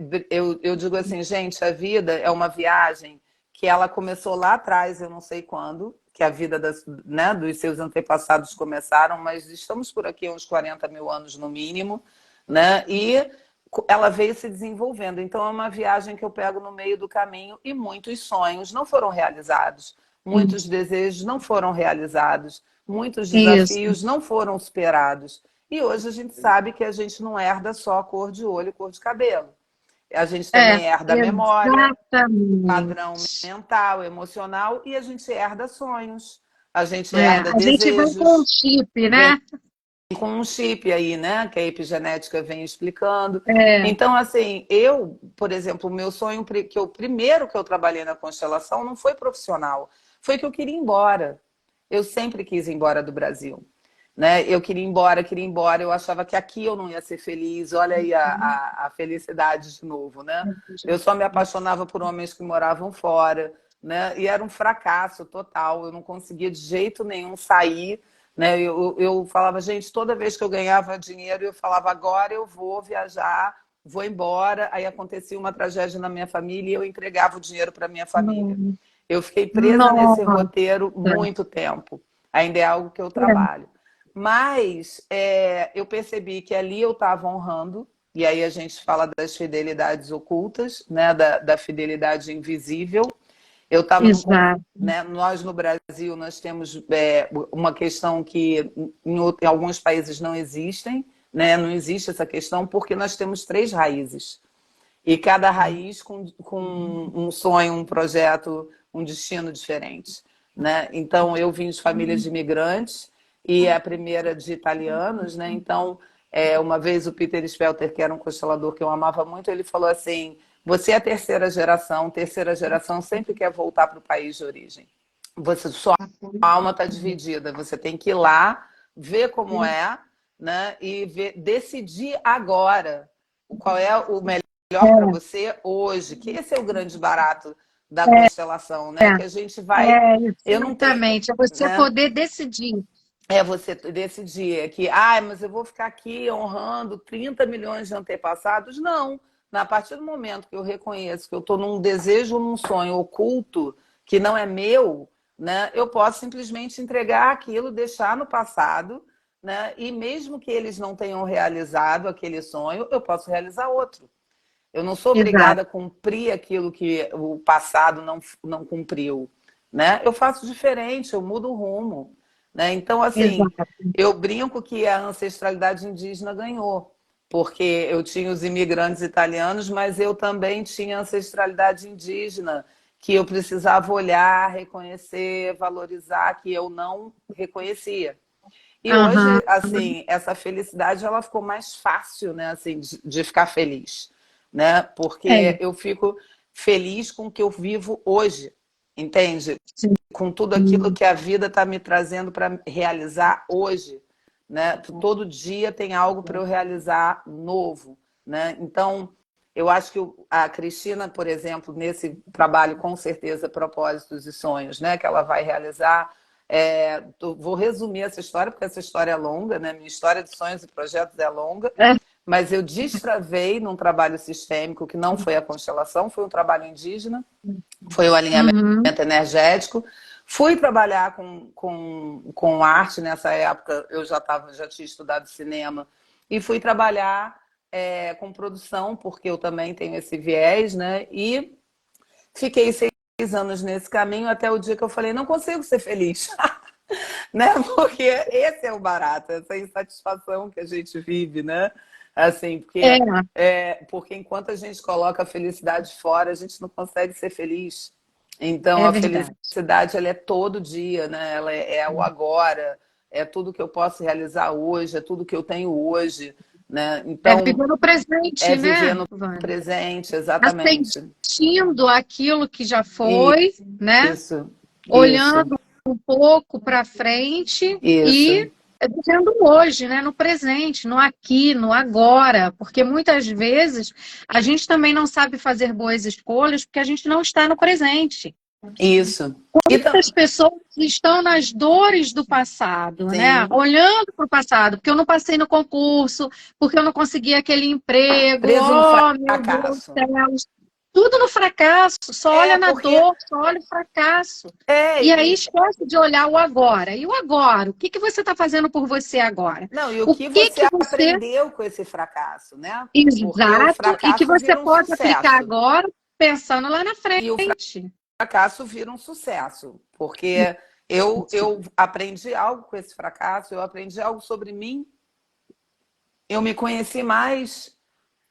eu digo assim, gente, a vida é uma viagem que ela começou lá atrás, eu não sei quando, que a vida né, dos seus antepassados começaram, mas estamos por aqui há uns 40 mil anos no mínimo, né? E ela veio se desenvolvendo. Então é uma viagem que eu pego no meio do caminho e muitos sonhos não foram realizados, muitos desejos não foram realizados, muitos Isso. desafios não foram superados. E hoje a gente sabe que a gente não herda só cor de olho e cor de cabelo. A gente É, também herda memória, padrão exatamente. mental, emocional e a gente herda sonhos. A gente É, herda a gente vem com um desejos. chip, Vem né? com um chip aí, né? Que a epigenética vem explicando. É, Então, assim, eu, por exemplo, o meu sonho, o primeiro que eu trabalhei na constelação não foi profissional, foi que eu queria ir embora. Eu sempre quis ir embora do Brasil. Né? Eu queria ir embora, eu achava que aqui eu não ia ser feliz. Olha aí a felicidade de novo, né? Eu só me apaixonava por homens que moravam fora, né? E era um fracasso total, eu não conseguia de jeito nenhum sair, né? Eu falava, gente, toda vez que eu ganhava dinheiro, eu falava, agora eu vou viajar, vou embora. Aí acontecia uma tragédia na minha família e eu entregava o dinheiro para minha família. Eu fiquei presa nesse nossa. roteiro muito tempo. ainda é algo que eu trabalho. Mas eu percebi que ali eu estava honrando, e aí a gente fala das fidelidades ocultas, né, da fidelidade invisível. Eu estava Exato. né, nós no Brasil nós temos uma questão que em alguns países não existem, né, não existe essa questão porque nós temos 3 raízes. E cada raiz com um sonho, um projeto, um destino diferente, né? Então, eu vim de famílias de imigrantes e a primeira de italianos, né? Então, uma vez o Peter Spelter, que era um constelador que eu amava muito, ele falou assim, você é a terceira geração sempre quer voltar para o país de origem. Sua alma está dividida, você tem que ir lá, ver como é, né? E decidir agora qual é o melhor para você hoje, que esse é o grande barato da constelação, né? Que a gente vai. Eu não tenho. Exatamente. É você Né? poder decidir. É você decidir que, mas eu vou ficar aqui honrando 30 milhões de antepassados. Não. A partir do momento que eu reconheço que eu estou num desejo, num sonho oculto, que não é meu, né? Eu posso simplesmente entregar aquilo, deixar no passado, né? E mesmo que eles não tenham realizado aquele sonho, eu posso realizar outro. Eu não sou obrigada Exato. a cumprir aquilo que o passado não cumpriu, né? Eu faço diferente, eu mudo o rumo, né? Então, assim, Exato. eu brinco que a ancestralidade indígena ganhou, porque eu tinha os imigrantes italianos, mas eu também tinha ancestralidade indígena, que eu precisava olhar, reconhecer, valorizar, que eu não reconhecia. E Aham. hoje, assim, essa felicidade ela ficou mais fácil, né, assim, de ficar feliz, né? Porque É. eu fico feliz com o que eu vivo hoje, entende? Sim. Com tudo aquilo que a vida está me trazendo para realizar hoje, né? Todo dia tem algo para eu realizar novo, né? Então, eu acho que a Cristina, por exemplo, nesse trabalho, com certeza, Propósitos e Sonhos, né, que ela vai realizar. Vou resumir essa história, porque essa história é longa, né? Minha história de sonhos e projetos é longa, É. mas eu destravei num trabalho sistêmico que não foi a constelação, foi um trabalho indígena, foi o alinhamento Uhum. energético. Fui trabalhar com arte nessa época, eu já tinha estudado cinema, e fui trabalhar com produção, porque eu também tenho esse viés, né? E fiquei 6 anos nesse caminho até o dia que eu falei, não consigo ser feliz. Né? Porque esse é o barato, essa insatisfação que a gente vive, né? Assim, É, porque enquanto a gente coloca a felicidade fora, a gente não consegue ser feliz. Então, é a verdade. felicidade, ela é todo dia, né? Ela é o agora, é tudo que eu posso realizar hoje, é tudo que eu tenho hoje, né? É Então, viver no é presente, viver né, no Vânia? presente, exatamente. Sentindo aquilo que já foi, né? Isso, isso, Olhando um pouco para frente isso. e vivendo hoje, né? No presente, no aqui, no agora. Porque muitas vezes a gente também não sabe fazer boas escolhas porque a gente não está no presente. Isso. Muitas pessoas estão nas dores do passado, né? Sim, Olhando para o passado, porque eu não passei no concurso, porque eu não consegui aquele emprego, preso no oh, meu Deus do fracasso. céu. Tudo no fracasso, só olha na Porque dor, só olha o fracasso. é E aí e esquece de olhar o agora. E o agora? O que que você está fazendo por você agora? não, e o O que que você que você... aprendeu com esse fracasso, né? Porque o Exato, e que fracasso você vira um pode aplicar sucesso. agora pensando lá na E o frente. fracasso vira um sucesso, porque eu aprendi algo com esse fracasso, eu aprendi algo sobre mim, eu me conheci mais,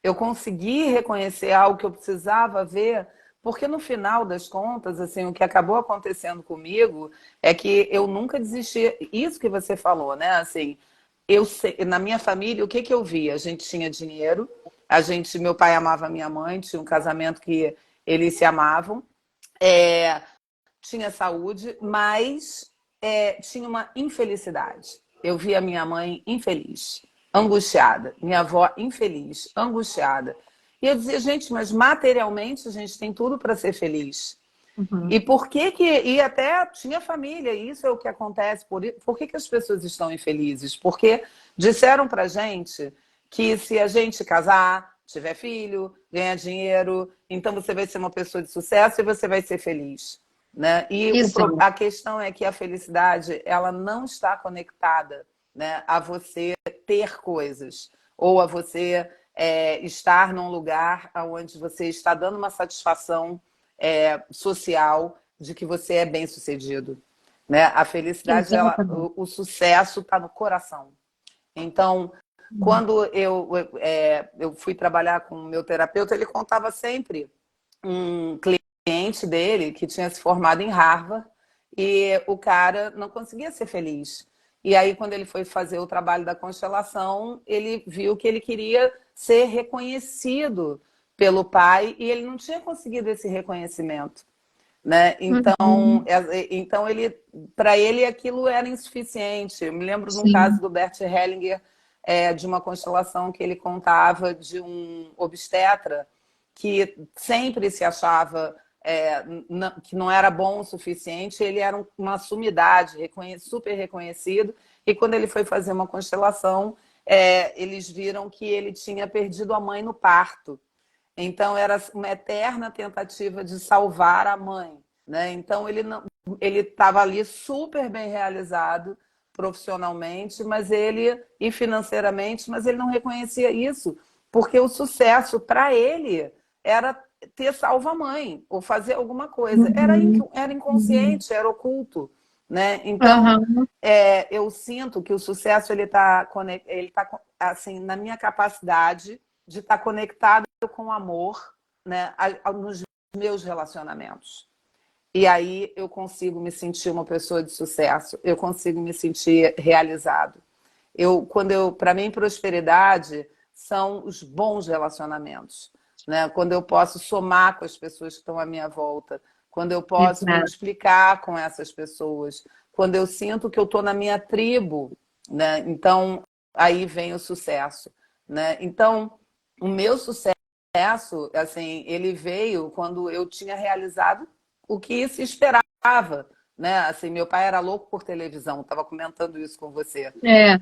eu consegui reconhecer algo que eu precisava ver, porque no final das contas, assim, o que acabou acontecendo comigo é que eu nunca desisti. Isso que você falou, né? Assim, na minha família, o que que eu via? A gente tinha dinheiro, meu pai amava minha mãe, tinha um casamento que eles se amavam, é, tinha saúde, mas tinha uma infelicidade. Eu via minha mãe infeliz, angustiada, minha avó infeliz, angustiada. E eu dizia, gente, mas materialmente a gente tem tudo para ser feliz. Uhum. E por que que... E até tinha família, isso é o que acontece. Por que que as pessoas estão infelizes? Porque disseram pra gente que se a gente casar, tiver filho, ganhar dinheiro, então você vai ser uma pessoa de sucesso e você vai ser feliz. né? E Isso. a questão é que a felicidade, ela não está conectada, né, a você ter coisas, ou a você estar num lugar onde você está dando uma satisfação social de que você é bem-sucedido, né? A felicidade, Exatamente. o sucesso está no coração. Então, quando eu fui trabalhar com o meu terapeuta, ele contava sempre um cliente dele que tinha se formado em Harvard e o cara não conseguia ser feliz. E aí, quando ele foi fazer o trabalho da constelação, ele viu que ele queria ser reconhecido pelo pai e ele não tinha conseguido esse reconhecimento, né? Então, Uhum. ele, para ele aquilo era insuficiente. Eu me lembro de um caso Sim. do Bert Hellinger, de uma constelação que ele contava de um obstetra que sempre se achava que não era bom o suficiente, ele era uma sumidade, super reconhecido, e quando ele foi fazer uma constelação, eles viram que ele tinha perdido a mãe no parto. Então, era uma eterna tentativa de salvar a mãe, né? Então, ele estava ali super bem realizado profissionalmente, e financeiramente, mas ele não reconhecia isso, porque o sucesso para ele era ter salvo a mãe ou fazer alguma coisa. Uhum. Era Uhum. inconsciente, era oculto, né? Então, Aham. eu sinto que o sucesso ele tá assim na minha capacidade de estar conectado com o amor, né, nos meus relacionamentos. E aí eu consigo me sentir uma pessoa de sucesso, eu consigo me sentir realizado. Para mim, prosperidade são os bons relacionamentos, né? Quando eu posso somar com as pessoas que estão à minha volta, quando eu posso Exato. multiplicar com essas pessoas, quando eu sinto que eu estou na minha tribo, né? Então, aí vem o sucesso, né? Então, o meu sucesso, assim, ele veio quando eu tinha realizado o que se esperava, né? Assim, meu pai era louco por televisão, estava comentando isso com você. É.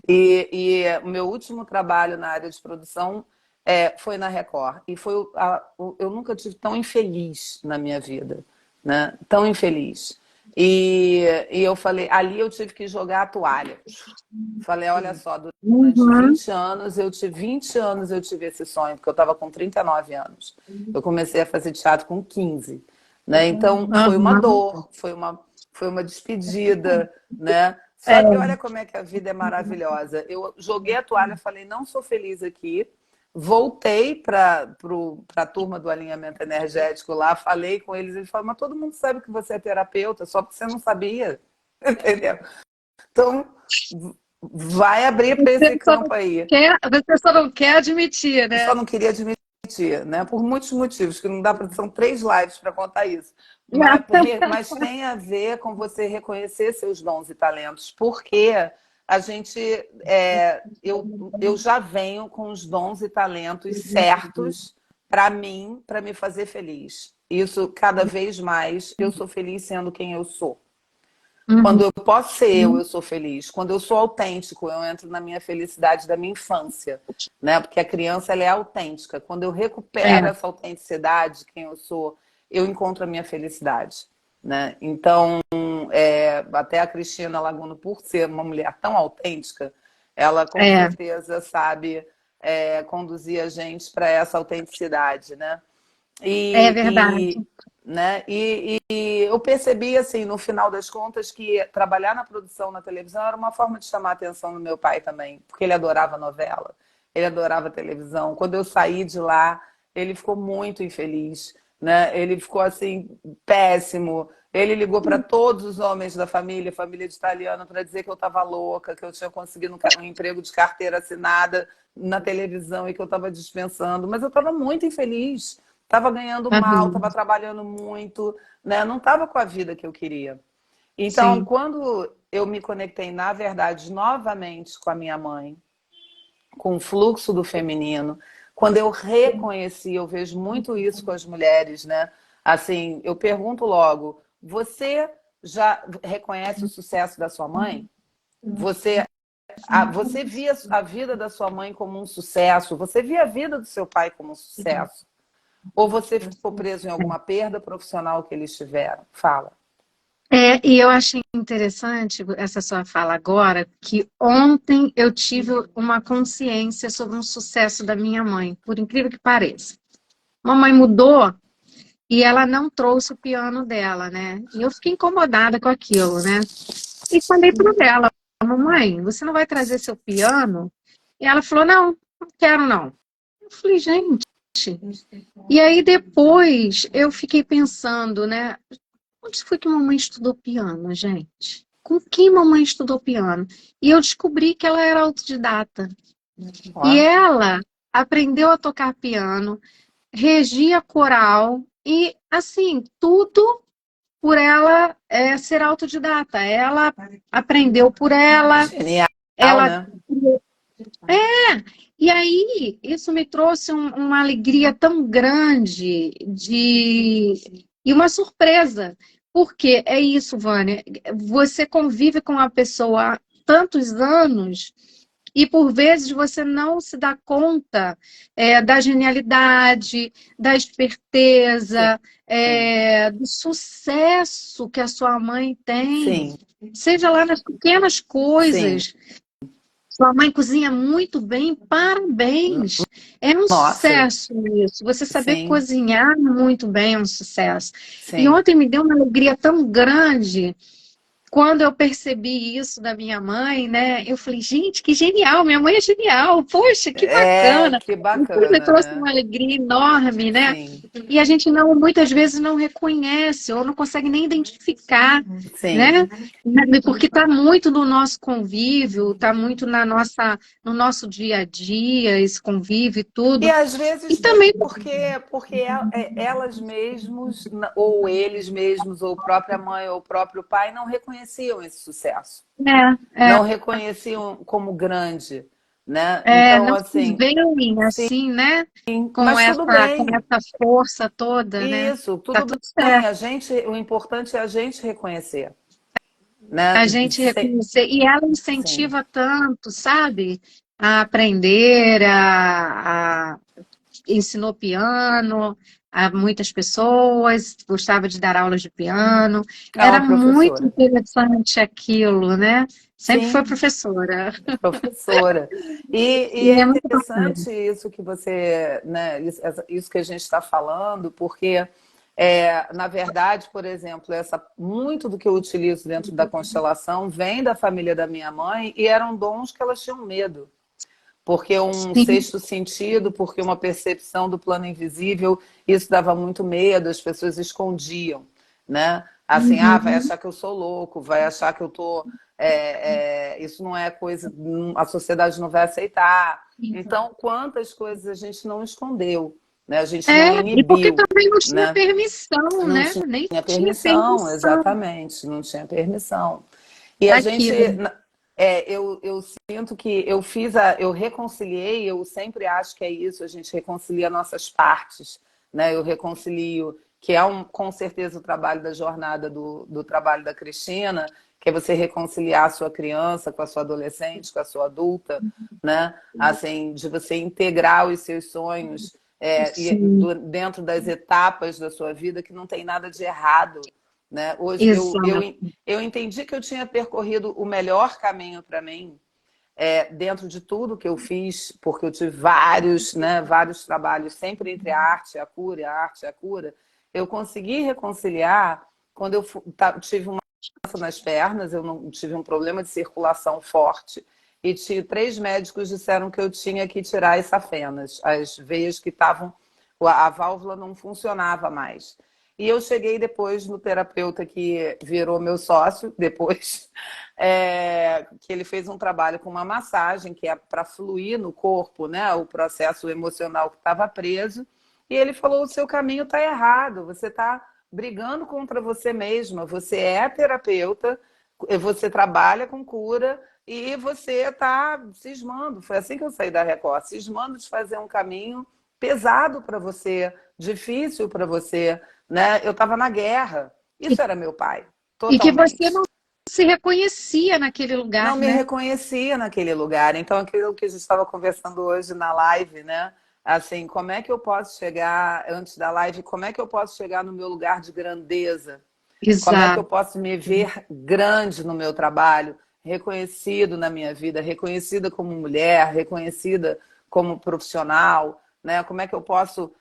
O meu último trabalho na área de produção foi na Record. E eu nunca tive tão infeliz na minha vida, né? Tão infeliz. E eu falei, ali eu tive que jogar a toalha. Falei, olha só, durante Uhum. 20 anos eu tive esse sonho, porque eu estava com 39 anos. Eu comecei a fazer teatro com 15, né? Então foi uma Aham. dor, foi uma despedida, né? É. Só que olha como é que a vida é maravilhosa. Eu joguei a toalha, falei, não sou feliz aqui. Voltei para a turma do alinhamento energético lá, falei com eles, eles falaram, mas todo mundo sabe que você é terapeuta, só porque você não sabia. Entendeu? Então, vai abrir para esse campo aí. Você só não quer admitir, Eu só né? não queria admitir, né? Por muitos motivos, que não dá para. São 3 lives para contar isso. Mas tem a ver com você reconhecer seus dons e talentos, porque a gente. Eu já venho com os dons e talentos certos para mim, para me fazer feliz. Isso, cada vez mais, eu sou feliz sendo quem eu sou. Quando Uhum. eu posso ser eu sou feliz. Quando eu sou autêntico, eu entro na minha felicidade da minha infância, né? Porque a criança ela é autêntica. Quando eu É. recupero essa autenticidade, quem eu sou, eu encontro a minha felicidade, né? Então, até a Cristina Laguno, por ser uma mulher tão autêntica, ela com É. certeza sabe conduzir a gente para essa autenticidade, né? É E, verdade. e, né? E eu percebi, assim, no final das contas, que trabalhar na produção na televisão era uma forma de chamar a atenção do meu pai também, porque ele adorava novela, ele adorava televisão. Quando eu saí de lá, ele ficou muito infeliz, né? Ele ficou, assim, péssimo. Ele ligou para todos os homens da família de italiano, para dizer que eu estava louca, que eu tinha conseguido um emprego de carteira assinada na televisão e que eu estava dispensando. Mas eu estava muito infeliz. Estava ganhando mal, Uhum. estava trabalhando muito, né? Não estava com a vida que eu queria. Então, Sim. quando eu me conectei, na verdade, novamente com a minha mãe, com o fluxo do feminino, quando eu reconheci, eu vejo muito isso com as mulheres, né? Assim, eu pergunto logo: você já reconhece o sucesso da sua mãe? Você, você via a vida da sua mãe como um sucesso? Você via a vida do seu pai como um sucesso? Ou você ficou preso em alguma perda profissional que eles tiveram? Fala. E eu achei interessante essa sua fala agora, que ontem eu tive uma consciência sobre um sucesso da minha mãe, por incrível que pareça. Mamãe mudou e ela não trouxe o piano dela, né? E eu fiquei incomodada com aquilo, né? E falei para ela, mamãe, você não vai trazer seu piano? E ela falou, não quero não. Eu falei, gente. E aí depois eu fiquei pensando, né? Onde foi que mamãe estudou piano, gente? Com quem mamãe estudou piano? E eu descobri que ela era autodidata. E Ó, ela aprendeu a tocar piano, regia coral e, assim, tudo por ela ser autodidata. Ela aprendeu por ela, genial, ela né? e aí, isso me trouxe uma alegria tão grande e uma surpresa. Porque é isso, Vânia. Você convive com a pessoa há tantos anos e, por vezes, você não se dá conta da genialidade, da Sim, esperteza, do sucesso que a sua mãe tem, sim, seja lá nas pequenas sim. coisas. Sua mãe cozinha muito bem, parabéns. É um Nossa, sucesso isso. Você saber sim, cozinhar muito bem é um sucesso. E sim. ontem me deu uma alegria tão grande quando eu percebi isso da minha mãe, né? Eu falei, gente, que genial, minha mãe é genial, poxa, que É, bacana. que Isso me bacana, trouxe né? uma alegria enorme, né? Sim, E a gente não, muitas vezes não reconhece ou não consegue nem identificar, sim. né? Porque está muito no nosso convívio, está muito no nosso dia a dia, esse convívio e E tudo. às E vezes também, porque elas mesmos, ou eles mesmos, ou própria mãe ou o próprio pai, não reconheciam esse sucesso. Não reconheciam como grande, né? Então, não se assim, veem sim, assim, né? mas tudo Com bem. essa força toda, né? Isso, Tá tudo tudo bem. certo. O importante é a gente reconhecer, né? A gente reconhecer. E ela Sim. incentiva tanto, sabe? A aprender, ensinou piano a muitas pessoas, gostava de dar aulas de piano. É Era uma muito professora. interessante aquilo, né? Sempre foi Sim, professora. professora. E E é é muito bacana. interessante isso que você, né, isso que a gente está falando, porque, na verdade, por exemplo, muito do que eu utilizo dentro da constelação vem da família da minha mãe e eram dons que elas tinham medo. Porque um Sim. sexto sentido, porque uma percepção do plano invisível, isso dava muito medo, as pessoas escondiam, né? Assim, vai Uhum. achar que eu sou louco, vai achar que eu tô. Isso não é coisa, a sociedade não vai aceitar. Então, quantas coisas a gente não escondeu, né? A gente não E porque inibiu, também não tinha né? permissão, Não né? Nem tinha tinha permissão, permissão exatamente, não tinha permissão. E a gente, daquilo. eu sinto que eu reconciliei, eu sempre acho que é isso, a gente reconcilia nossas partes, né? Eu reconcilio, que é com certeza o trabalho da jornada do trabalho da Cristina, que é você reconciliar a sua criança com a sua adolescente, com a sua adulta, né? Assim, de você integrar os seus sonhos Sim, dentro das etapas da sua vida, que não tem nada de errado, né? Hoje exato. eu entendi que eu tinha percorrido o melhor caminho para mim, dentro de tudo que eu fiz, porque eu tive vários, né, vários trabalhos, sempre entre a arte e a cura, e a arte e a cura. Eu consegui reconciliar quando eu tive uma doença nas pernas, eu não tive um problema de circulação forte, e 3 médicos disseram que eu tinha que tirar as safenas, as veias que estavam, a válvula não funcionava mais. E eu cheguei depois no terapeuta que virou meu sócio, depois, que ele fez um trabalho com uma massagem, que é para fluir no corpo, né, o processo emocional que estava preso. E ele falou: o seu caminho está errado, você está brigando contra você mesma, você é terapeuta, você trabalha com cura e você está cismando. Foi assim que eu saí da Record, cismando de fazer um caminho pesado para você, difícil para você, né? Eu estava na guerra. Isso era meu pai, E que você totalmente. não se reconhecia naquele Não lugar, me né? reconhecia naquele lugar. Então, aquilo que a gente estava conversando hoje na live, né? Assim, como é que eu posso chegar, antes da live, como é que eu posso chegar no meu lugar de grandeza? Como é que eu Exato. posso me ver grande no meu trabalho, reconhecido na minha vida, reconhecida como mulher, reconhecida como profissional, né? Como é que eu posso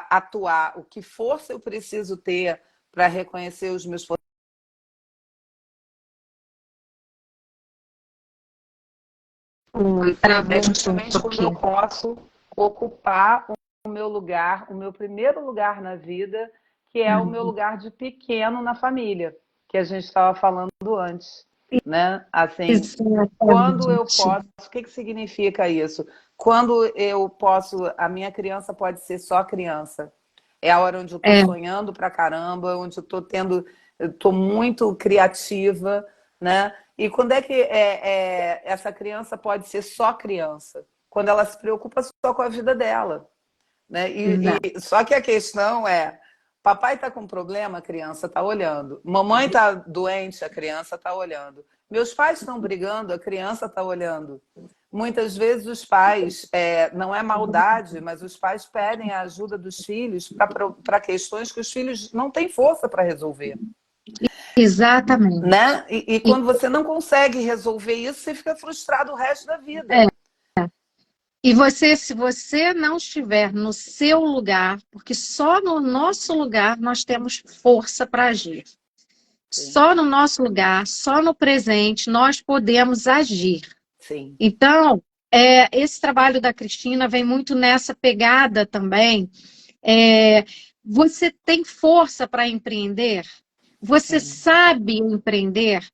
atuar? O que força eu preciso ter para reconhecer os meus Oi, é travou um justamente pouco quando eu aqui. posso ocupar o meu lugar, o meu primeiro lugar na vida, que é o meu Uhum. lugar de pequeno na família, que a gente estava falando antes, né? Assim, quando eu Exatamente. posso, o que que significa isso? Quando eu posso, a minha criança pode ser só criança. É a hora onde eu estou É, sonhando pra caramba, onde eu estou muito criativa, né? E quando é que essa criança pode ser só criança? Quando ela se preocupa só com a vida dela, né? exato. Só que a questão é, papai está com problema, a criança está olhando. Mamãe está doente, a criança está olhando. Meus pais estão brigando, a criança está olhando. Muitas vezes os pais, não é maldade, mas os pais pedem a ajuda dos filhos para questões que os filhos não têm força para resolver. Exatamente. Né? E E, quando você não consegue resolver isso, você fica frustrado o resto da vida. é, e você, se você não estiver no seu lugar, porque só no nosso lugar nós temos força para agir. Sim, Só no nosso lugar, só no presente, nós podemos agir. sim, Então, esse trabalho da Cristina vem muito nessa pegada também. É, você tem força para empreender? Você sim. sabe empreender?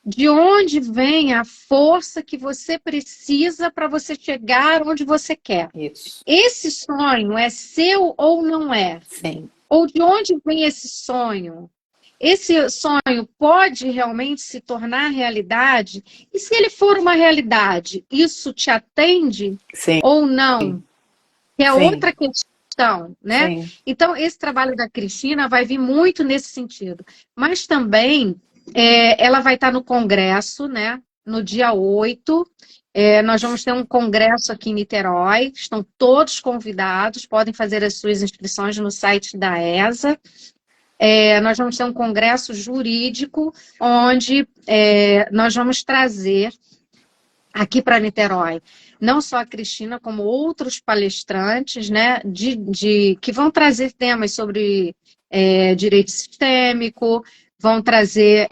De onde vem a força que você precisa para você chegar onde você quer? Isso. Esse sonho é seu ou não é? Sim, Ou de onde vem esse sonho? Esse sonho pode realmente se tornar realidade? E se ele for uma realidade, isso te atende sim, ou não? Que é sim, outra questão, né? sim. Então, esse trabalho da Cristina vai vir muito nesse sentido. Mas também ela vai estar no Congresso, né? No dia 8. Nós vamos ter um congresso aqui em Niterói. Estão todos convidados, podem fazer as suas inscrições no site da ESA. Nós vamos ter um congresso jurídico, onde nós vamos trazer aqui para Niterói, não só a Cristina, como outros palestrantes, né, que vão trazer temas sobre direito sistêmico, vão trazer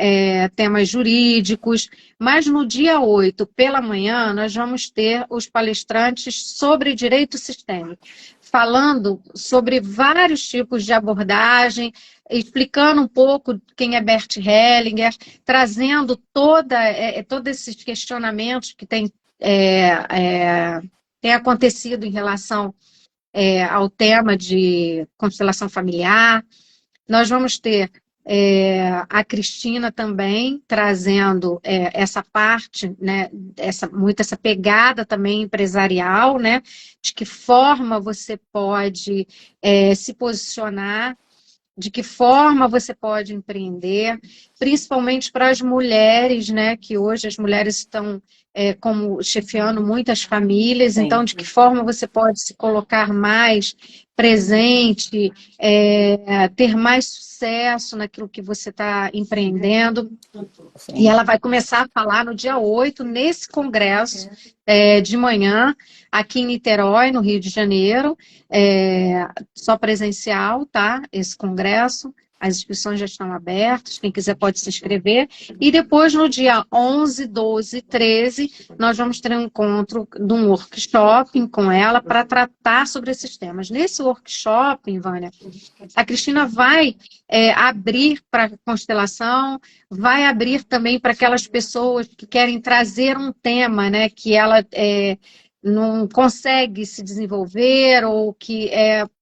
temas jurídicos, mas no dia 8 pela manhã, nós vamos ter os palestrantes sobre direito sistêmico, falando sobre vários tipos de abordagem, explicando um pouco quem é Bert Hellinger, trazendo todos esses questionamentos que tem acontecido em relação ao tema de constelação familiar. Nós vamos ter a Cristina também trazendo essa parte, né, muito essa pegada também empresarial, né, de que forma você pode se posicionar, de que forma você pode empreender, principalmente para as mulheres, né? Que hoje as mulheres estão como chefiando muitas famílias, então Sim, de que forma você pode se colocar mais presente, ter mais sucesso naquilo que você está empreendendo. E sim. ela vai começar a falar no dia 8 nesse congresso, de manhã, aqui em Niterói, no Rio de Janeiro, só presencial, tá? Esse congresso. As inscrições já estão abertas, quem quiser pode se inscrever. E depois, no dia 11, 12, 13, nós vamos ter um encontro de um workshop com ela para tratar sobre esses temas. Nesse workshop, Vânia, a Cristina vai abrir para constelação, vai abrir também para aquelas pessoas que querem trazer um tema, né, que ela não consegue se desenvolver, ou que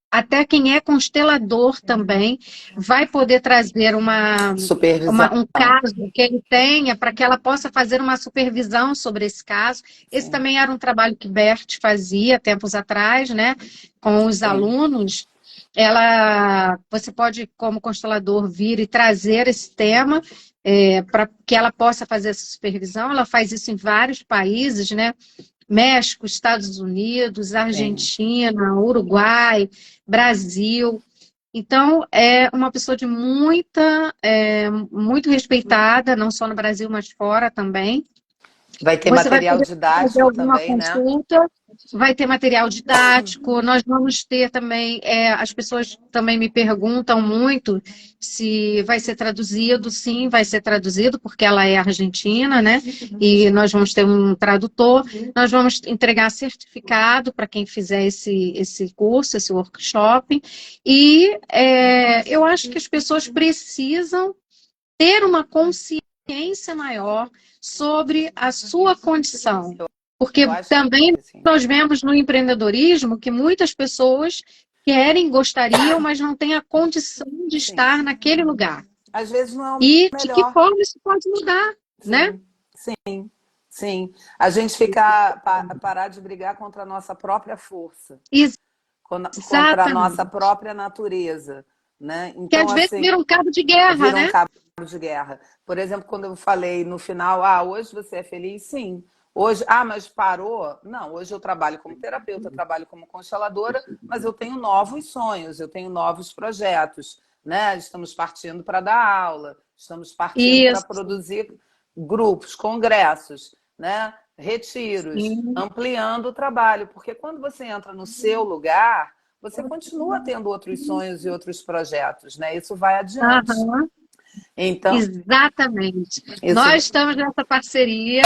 até quem é constelador também vai poder trazer Supervisão. um caso que ele tenha para que ela possa fazer uma supervisão sobre esse caso. Esse Sim, também era um trabalho que Bert fazia tempos atrás, né, com os sim, alunos. Você pode, como constelador, vir e trazer esse tema para que ela possa fazer essa supervisão. Ela faz isso em vários países, né? México, Estados Unidos, sim. Argentina, Uruguai, Brasil. Então, é uma pessoa de muito respeitada, não só no Brasil, mas fora também. Vai ter Você vai material poder fazer didático alguma também, né? consulta, vai ter material didático, nós vamos ter também, as pessoas também me perguntam muito se vai ser traduzido, sim, vai ser traduzido, porque ela é argentina, né? E nós vamos ter um tradutor, nós vamos entregar certificado para quem fizer esse curso, esse workshop, e eu acho que as pessoas precisam ter uma consciência maior sobre a sua condição. Porque Eu acho também que assim, nós vemos no empreendedorismo que muitas pessoas querem, gostariam, mas não têm a condição de sim. estar naquele lugar. Às vezes não é o E de que melhor. forma isso pode mudar, né? Sim, sim, sim. A gente parar de brigar contra a nossa própria força, contra a nossa Exatamente. própria natureza, né? Que Então, às vezes assim, vira um cabo de guerra, vira um né? cabo de guerra. Por exemplo, quando eu falei no final, hoje você é feliz? Sim. Hoje, mas parou? Não, hoje eu trabalho como terapeuta, eu trabalho como consteladora, mas eu tenho novos sonhos, eu tenho novos projetos, né? Estamos partindo para dar aula, estamos partindo para Isso. produzir grupos, congressos, né? Retiros, Sim. ampliando o trabalho, porque quando você entra no seu lugar, você continua tendo outros sonhos e outros projetos, né? Isso vai adiante. Aham. Então, Exatamente. isso Nós estamos nessa parceria,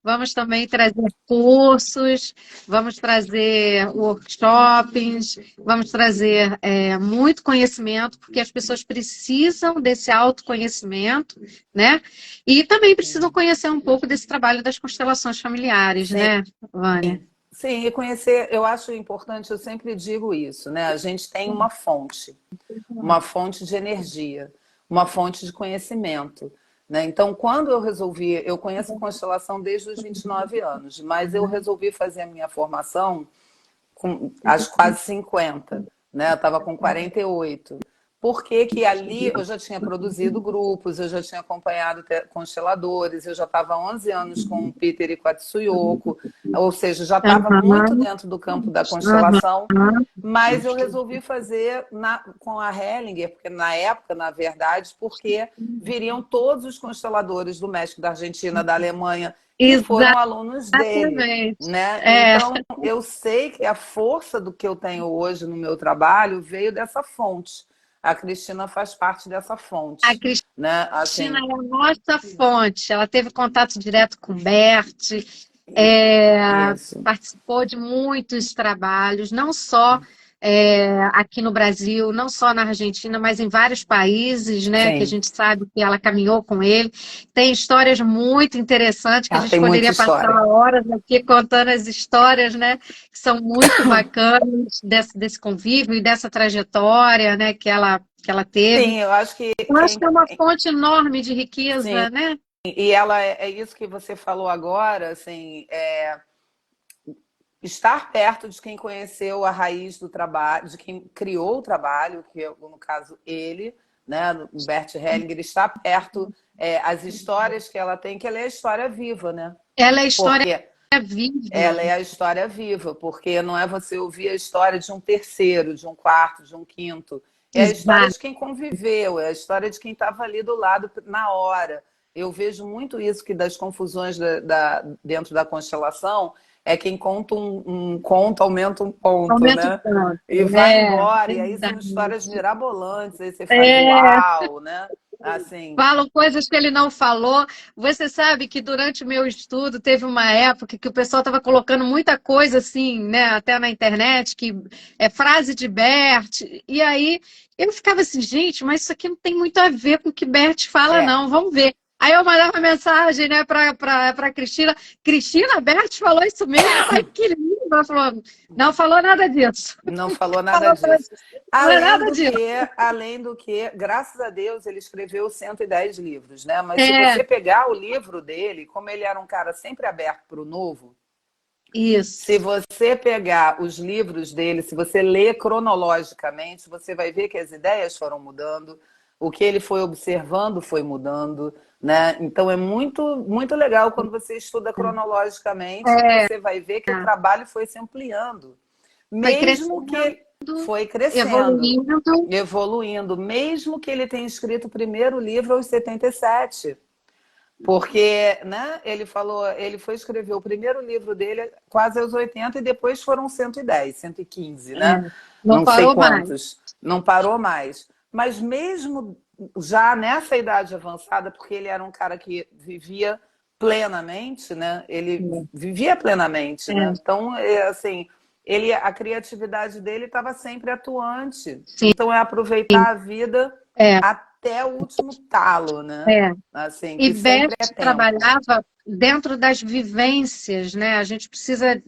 vamos também trazer cursos, vamos trazer workshops, vamos trazer muito conhecimento, porque as pessoas precisam desse autoconhecimento, né? E também precisam conhecer um pouco desse trabalho das constelações familiares, sim, né, Vânia? sim, e conhecer, eu acho importante, eu sempre digo isso, né? A gente tem uma fonte de energia, uma fonte de conhecimento, né? Então, quando eu conheço constelação desde os 29 anos, mas eu resolvi fazer a minha formação com aos quase 50, né? Eu estava com 48. Por que que ali eu já tinha produzido grupos, eu já tinha acompanhado consteladores, eu já estava há 11 anos com o Peter e com a Tsuyoko, ou seja, já estava muito Aham, dentro do campo da constelação, aham. mas eu resolvi fazer com a Hellinger, porque na época, na verdade, porque viriam todos os consteladores do México, da Argentina, da Alemanha, que foram alunos dele, Exatamente. né? É, Então, eu sei que a força do que eu tenho hoje no meu trabalho veio dessa fonte. A Cristina faz parte dessa a fonte, né? Cristina Assim, é a nossa fonte. Ela teve contato direto com o Bert, é, isso. participou de muitos trabalhos, não só aqui no Brasil, não só na Argentina, mas em vários países, né? Que a Sim. gente sabe que ela caminhou com ele. Tem histórias muito interessantes que a Ela gente tem muita poderia passar história. horas aqui contando as histórias, né? Que são muito bacanas desse convívio e dessa trajetória, né? Que ela teve. Sim, eu acho que, Eu acho que é uma fonte enorme de sim, riqueza, né? e ela é isso que você falou agora, assim, estar perto de quem conheceu a raiz do trabalho, de quem criou o trabalho, que no caso ele, né, o Bert Hellinger, está perto, as histórias que ela tem, que ela é a história viva, né? Ela é história Porque viva. ela é a história viva, porque não é você ouvir a história de um terceiro, de um quarto, de um quinto. É a história Exato. de quem conviveu, é a história de quem estava ali do lado na hora. Eu vejo muito isso que das confusões dentro da constelação é quem conta um conto, aumenta um ponto, Aumenta o né? E ponto. vai É, embora, e aí são verdade. histórias mirabolantes, aí você faz É, uau, né? Assim, falam coisas que ele não falou. Você sabe que durante o meu estudo teve uma época que o pessoal estava colocando muita coisa assim, né, até na internet, que é frase de Bert. E aí eu ficava assim, gente, mas isso aqui não tem muito a ver com o que Bert fala, é, não. Vamos ver. Aí eu mandava mensagem, né, para Cristina. Cristina, Bert falou isso mesmo? Ai, que lindo. Ela falou, não falou nada disso. não falou nada Falou disso. não é nada disso. Além do que, graças a Deus, ele escreveu 110 livros, né? Mas se É, você pegar o livro dele, como ele era um cara sempre aberto para o novo, se isso. você pegar os livros dele, se você ler cronologicamente, você vai ver que as ideias foram mudando, o que ele foi observando foi mudando, né? Então é muito, muito legal quando você estuda cronologicamente, que É, você vai ver que o trabalho foi se ampliando. foi Mesmo que crescendo. foi crescendo, evoluindo. evoluindo, mesmo que ele tenha escrito o primeiro livro aos 77. Porque, né, ele falou, ele foi escrever o primeiro livro dele quase aos 80 e depois foram 110, 115, né? Não Não sei parou mais. quantos. Não parou mais. Mas mesmo já nessa idade avançada, porque ele era um cara que vivia plenamente, né? Ele vivia plenamente, né? Então, assim, a criatividade dele estava sempre atuante. Sim, Então, é aproveitar a vida é, até o último talo, né? é. Assim, E que Beth sempre é tempo. trabalhava dentro das vivências, né? A gente precisa.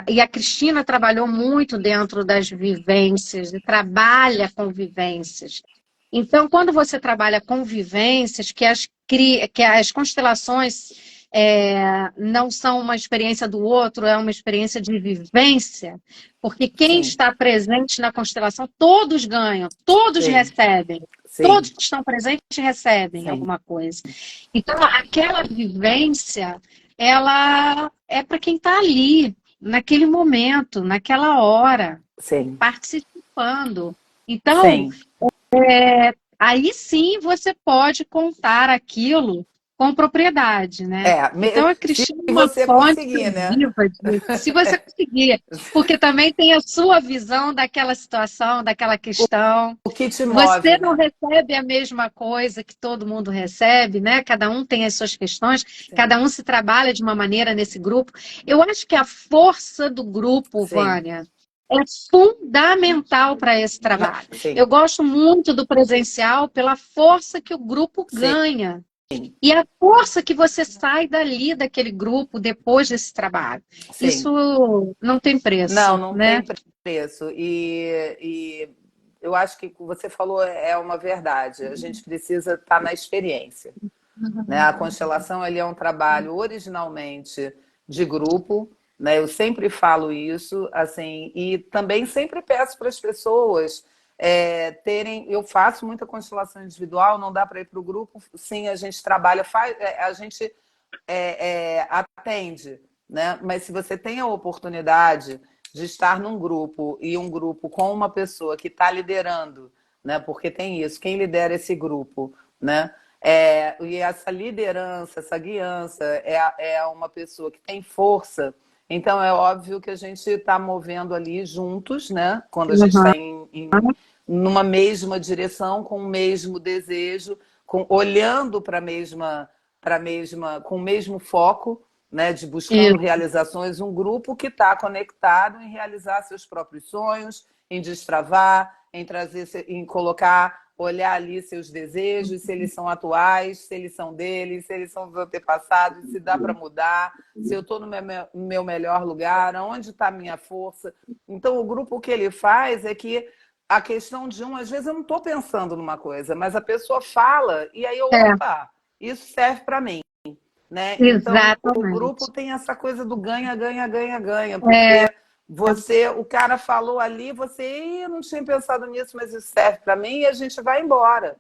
E a Cristina trabalhou muito dentro das vivências, e trabalha com vivências. Então, quando você trabalha com vivências, que as constelações não são uma experiência do outro, é uma experiência de vivência, porque quem Sim, está presente na constelação, todos ganham, todos sim, recebem. sim, Todos que estão presentes recebem sim, alguma coisa. Então, aquela vivência, ela é para quem está ali, naquele momento, naquela hora, sim, participando. Então, sim. aí sim você pode contar aquilo com propriedade, né? Então, a Se Cristina é uma você fonte conseguir, né? viva disso, se você conseguir, porque também tem a sua visão daquela situação, daquela questão. O que te Você move, não né? recebe a mesma coisa que todo mundo recebe, né? Cada um tem as suas questões, Sim, cada um se trabalha de uma maneira nesse grupo. Eu acho que a força do grupo, sim, Vânia, é fundamental para esse trabalho. sim, Eu gosto muito do presencial pela força que o grupo sim, ganha e a força que você sai dali daquele grupo depois desse trabalho. sim. Isso não tem Não, preço, não né? tem preço. E eu acho que o que você falou é uma verdade. A gente precisa estar na experiência, né? A constelação ele é um trabalho originalmente de grupo, né? Eu sempre falo isso, assim, e também sempre peço para as pessoas terem. Eu faço muita constelação individual, não dá para ir para o grupo. Sim, a gente trabalha, a gente atende, né? Mas se você tem a oportunidade de estar num grupo e um grupo com uma pessoa que está liderando, né? Porque tem isso, quem lidera esse grupo, né? E essa liderança, essa guiança é uma pessoa que tem força. Então é óbvio que a gente está movendo ali juntos, né? Quando a gente está Uhum. numa mesma direção, com o mesmo desejo, olhando para a mesma, com o mesmo foco, né, de buscando Isso. realizações, um grupo que está conectado em realizar seus próprios sonhos, em destravar, em trazer, em colocar, olhar ali seus desejos, se eles são atuais, se eles são deles, se eles são dos antepassados, se dá para mudar, se eu estou no meu melhor lugar, onde está a minha força. Então, o grupo o que ele faz é que a questão de às vezes eu não estou pensando numa coisa, mas a pessoa fala e aí eu, É, opa, isso serve para mim, né? Então o grupo exatamente. tem essa coisa do ganha, ganha, ganha, ganha, É, porque o cara falou ali, eu não tinha pensado nisso, mas isso serve para mim e a gente vai embora.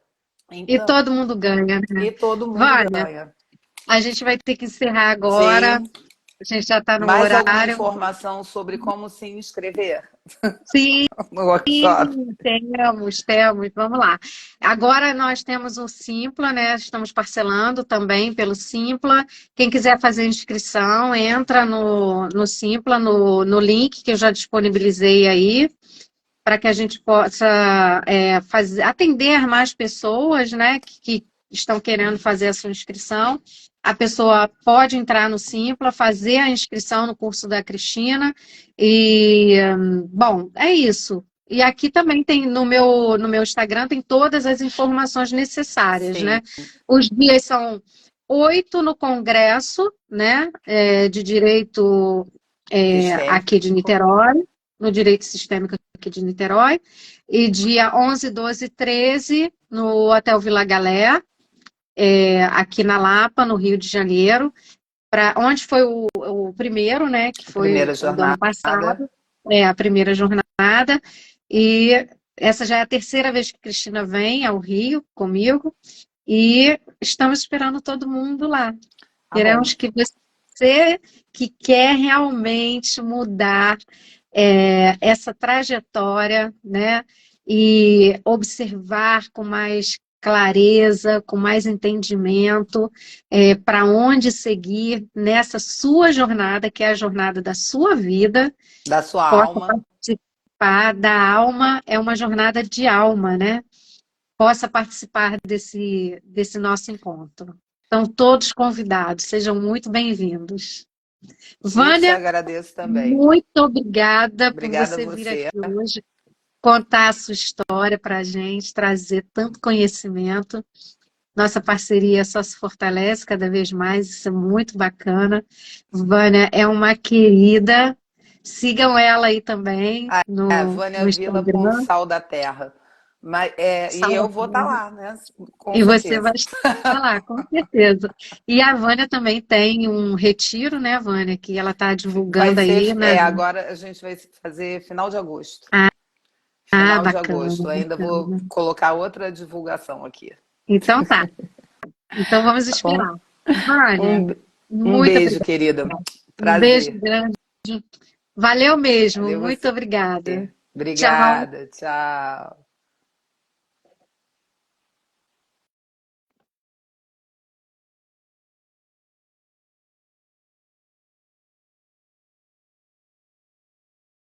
e Então, todo mundo ganha, né? e todo mundo Vânia, ganha. a gente vai ter que encerrar agora. Sim. A gente já está no Mais alguma horário. informação sobre como se inscrever Sim, no workshop? temos. Vamos lá. Agora nós temos o Simpla, né? Estamos parcelando também pelo Simpla. Quem quiser fazer inscrição, entra no Simpla, no link que eu já disponibilizei aí, para que a gente possa atender mais pessoas, né, que estão querendo fazer a sua inscrição. A pessoa pode entrar no Simpla, fazer a inscrição no curso da Cristina e, bom, é isso. E aqui também tem no meu Instagram tem todas as informações necessárias, Sim, né? Os dias são 8 no Congresso, né, de Direito aqui de sistêmico. Niterói, no Direito Sistêmico aqui de Niterói, e dia 11, 12 e 13 no Hotel Vila Galé, aqui na Lapa, no Rio de Janeiro, onde foi o primeiro, né, que A foi primeira o do ano jornada. passado, a primeira jornada, e essa já é a terceira vez que a Cristina vem ao Rio comigo, e estamos esperando todo mundo lá. Tá bom. Queremos que você que quer realmente mudar essa trajetória, né? E observar com mais clareza, com mais entendimento, para onde seguir nessa sua jornada, que é a jornada da sua vida, Da sua possa alma. participar da alma, é uma jornada de alma, né? Possa participar desse nosso encontro. Estão todos convidados, sejam muito bem-vindos. Eu te Vânia, agradeço também. muito obrigada por Obrigada a você vir você. aqui hoje, contar a sua história para a gente, trazer tanto conhecimento. Nossa parceria só se fortalece cada vez mais, isso é muito bacana. Vânia é uma querida, sigam ela aí também Vânia no Vila Instagram. Sal da Terra. Mas, e eu vou estar lá, né? Com E você vai certeza. estar lá, com certeza. E a Vânia também tem um retiro, né, Vânia, que ela está Vai divulgando ser, aí na. agora a gente vai fazer final de agosto. Ah, Final de bacana, agosto. Ainda vou bacana. colocar outra divulgação aqui. Então tá. Então vamos Tá bom? esperar. Vânia, Um, um muito beijo, obrigada. querida. Um beijo Prazer. grande. Valeu mesmo. Valeu Muito você. obrigada. Tchau. Obrigada. Tchau.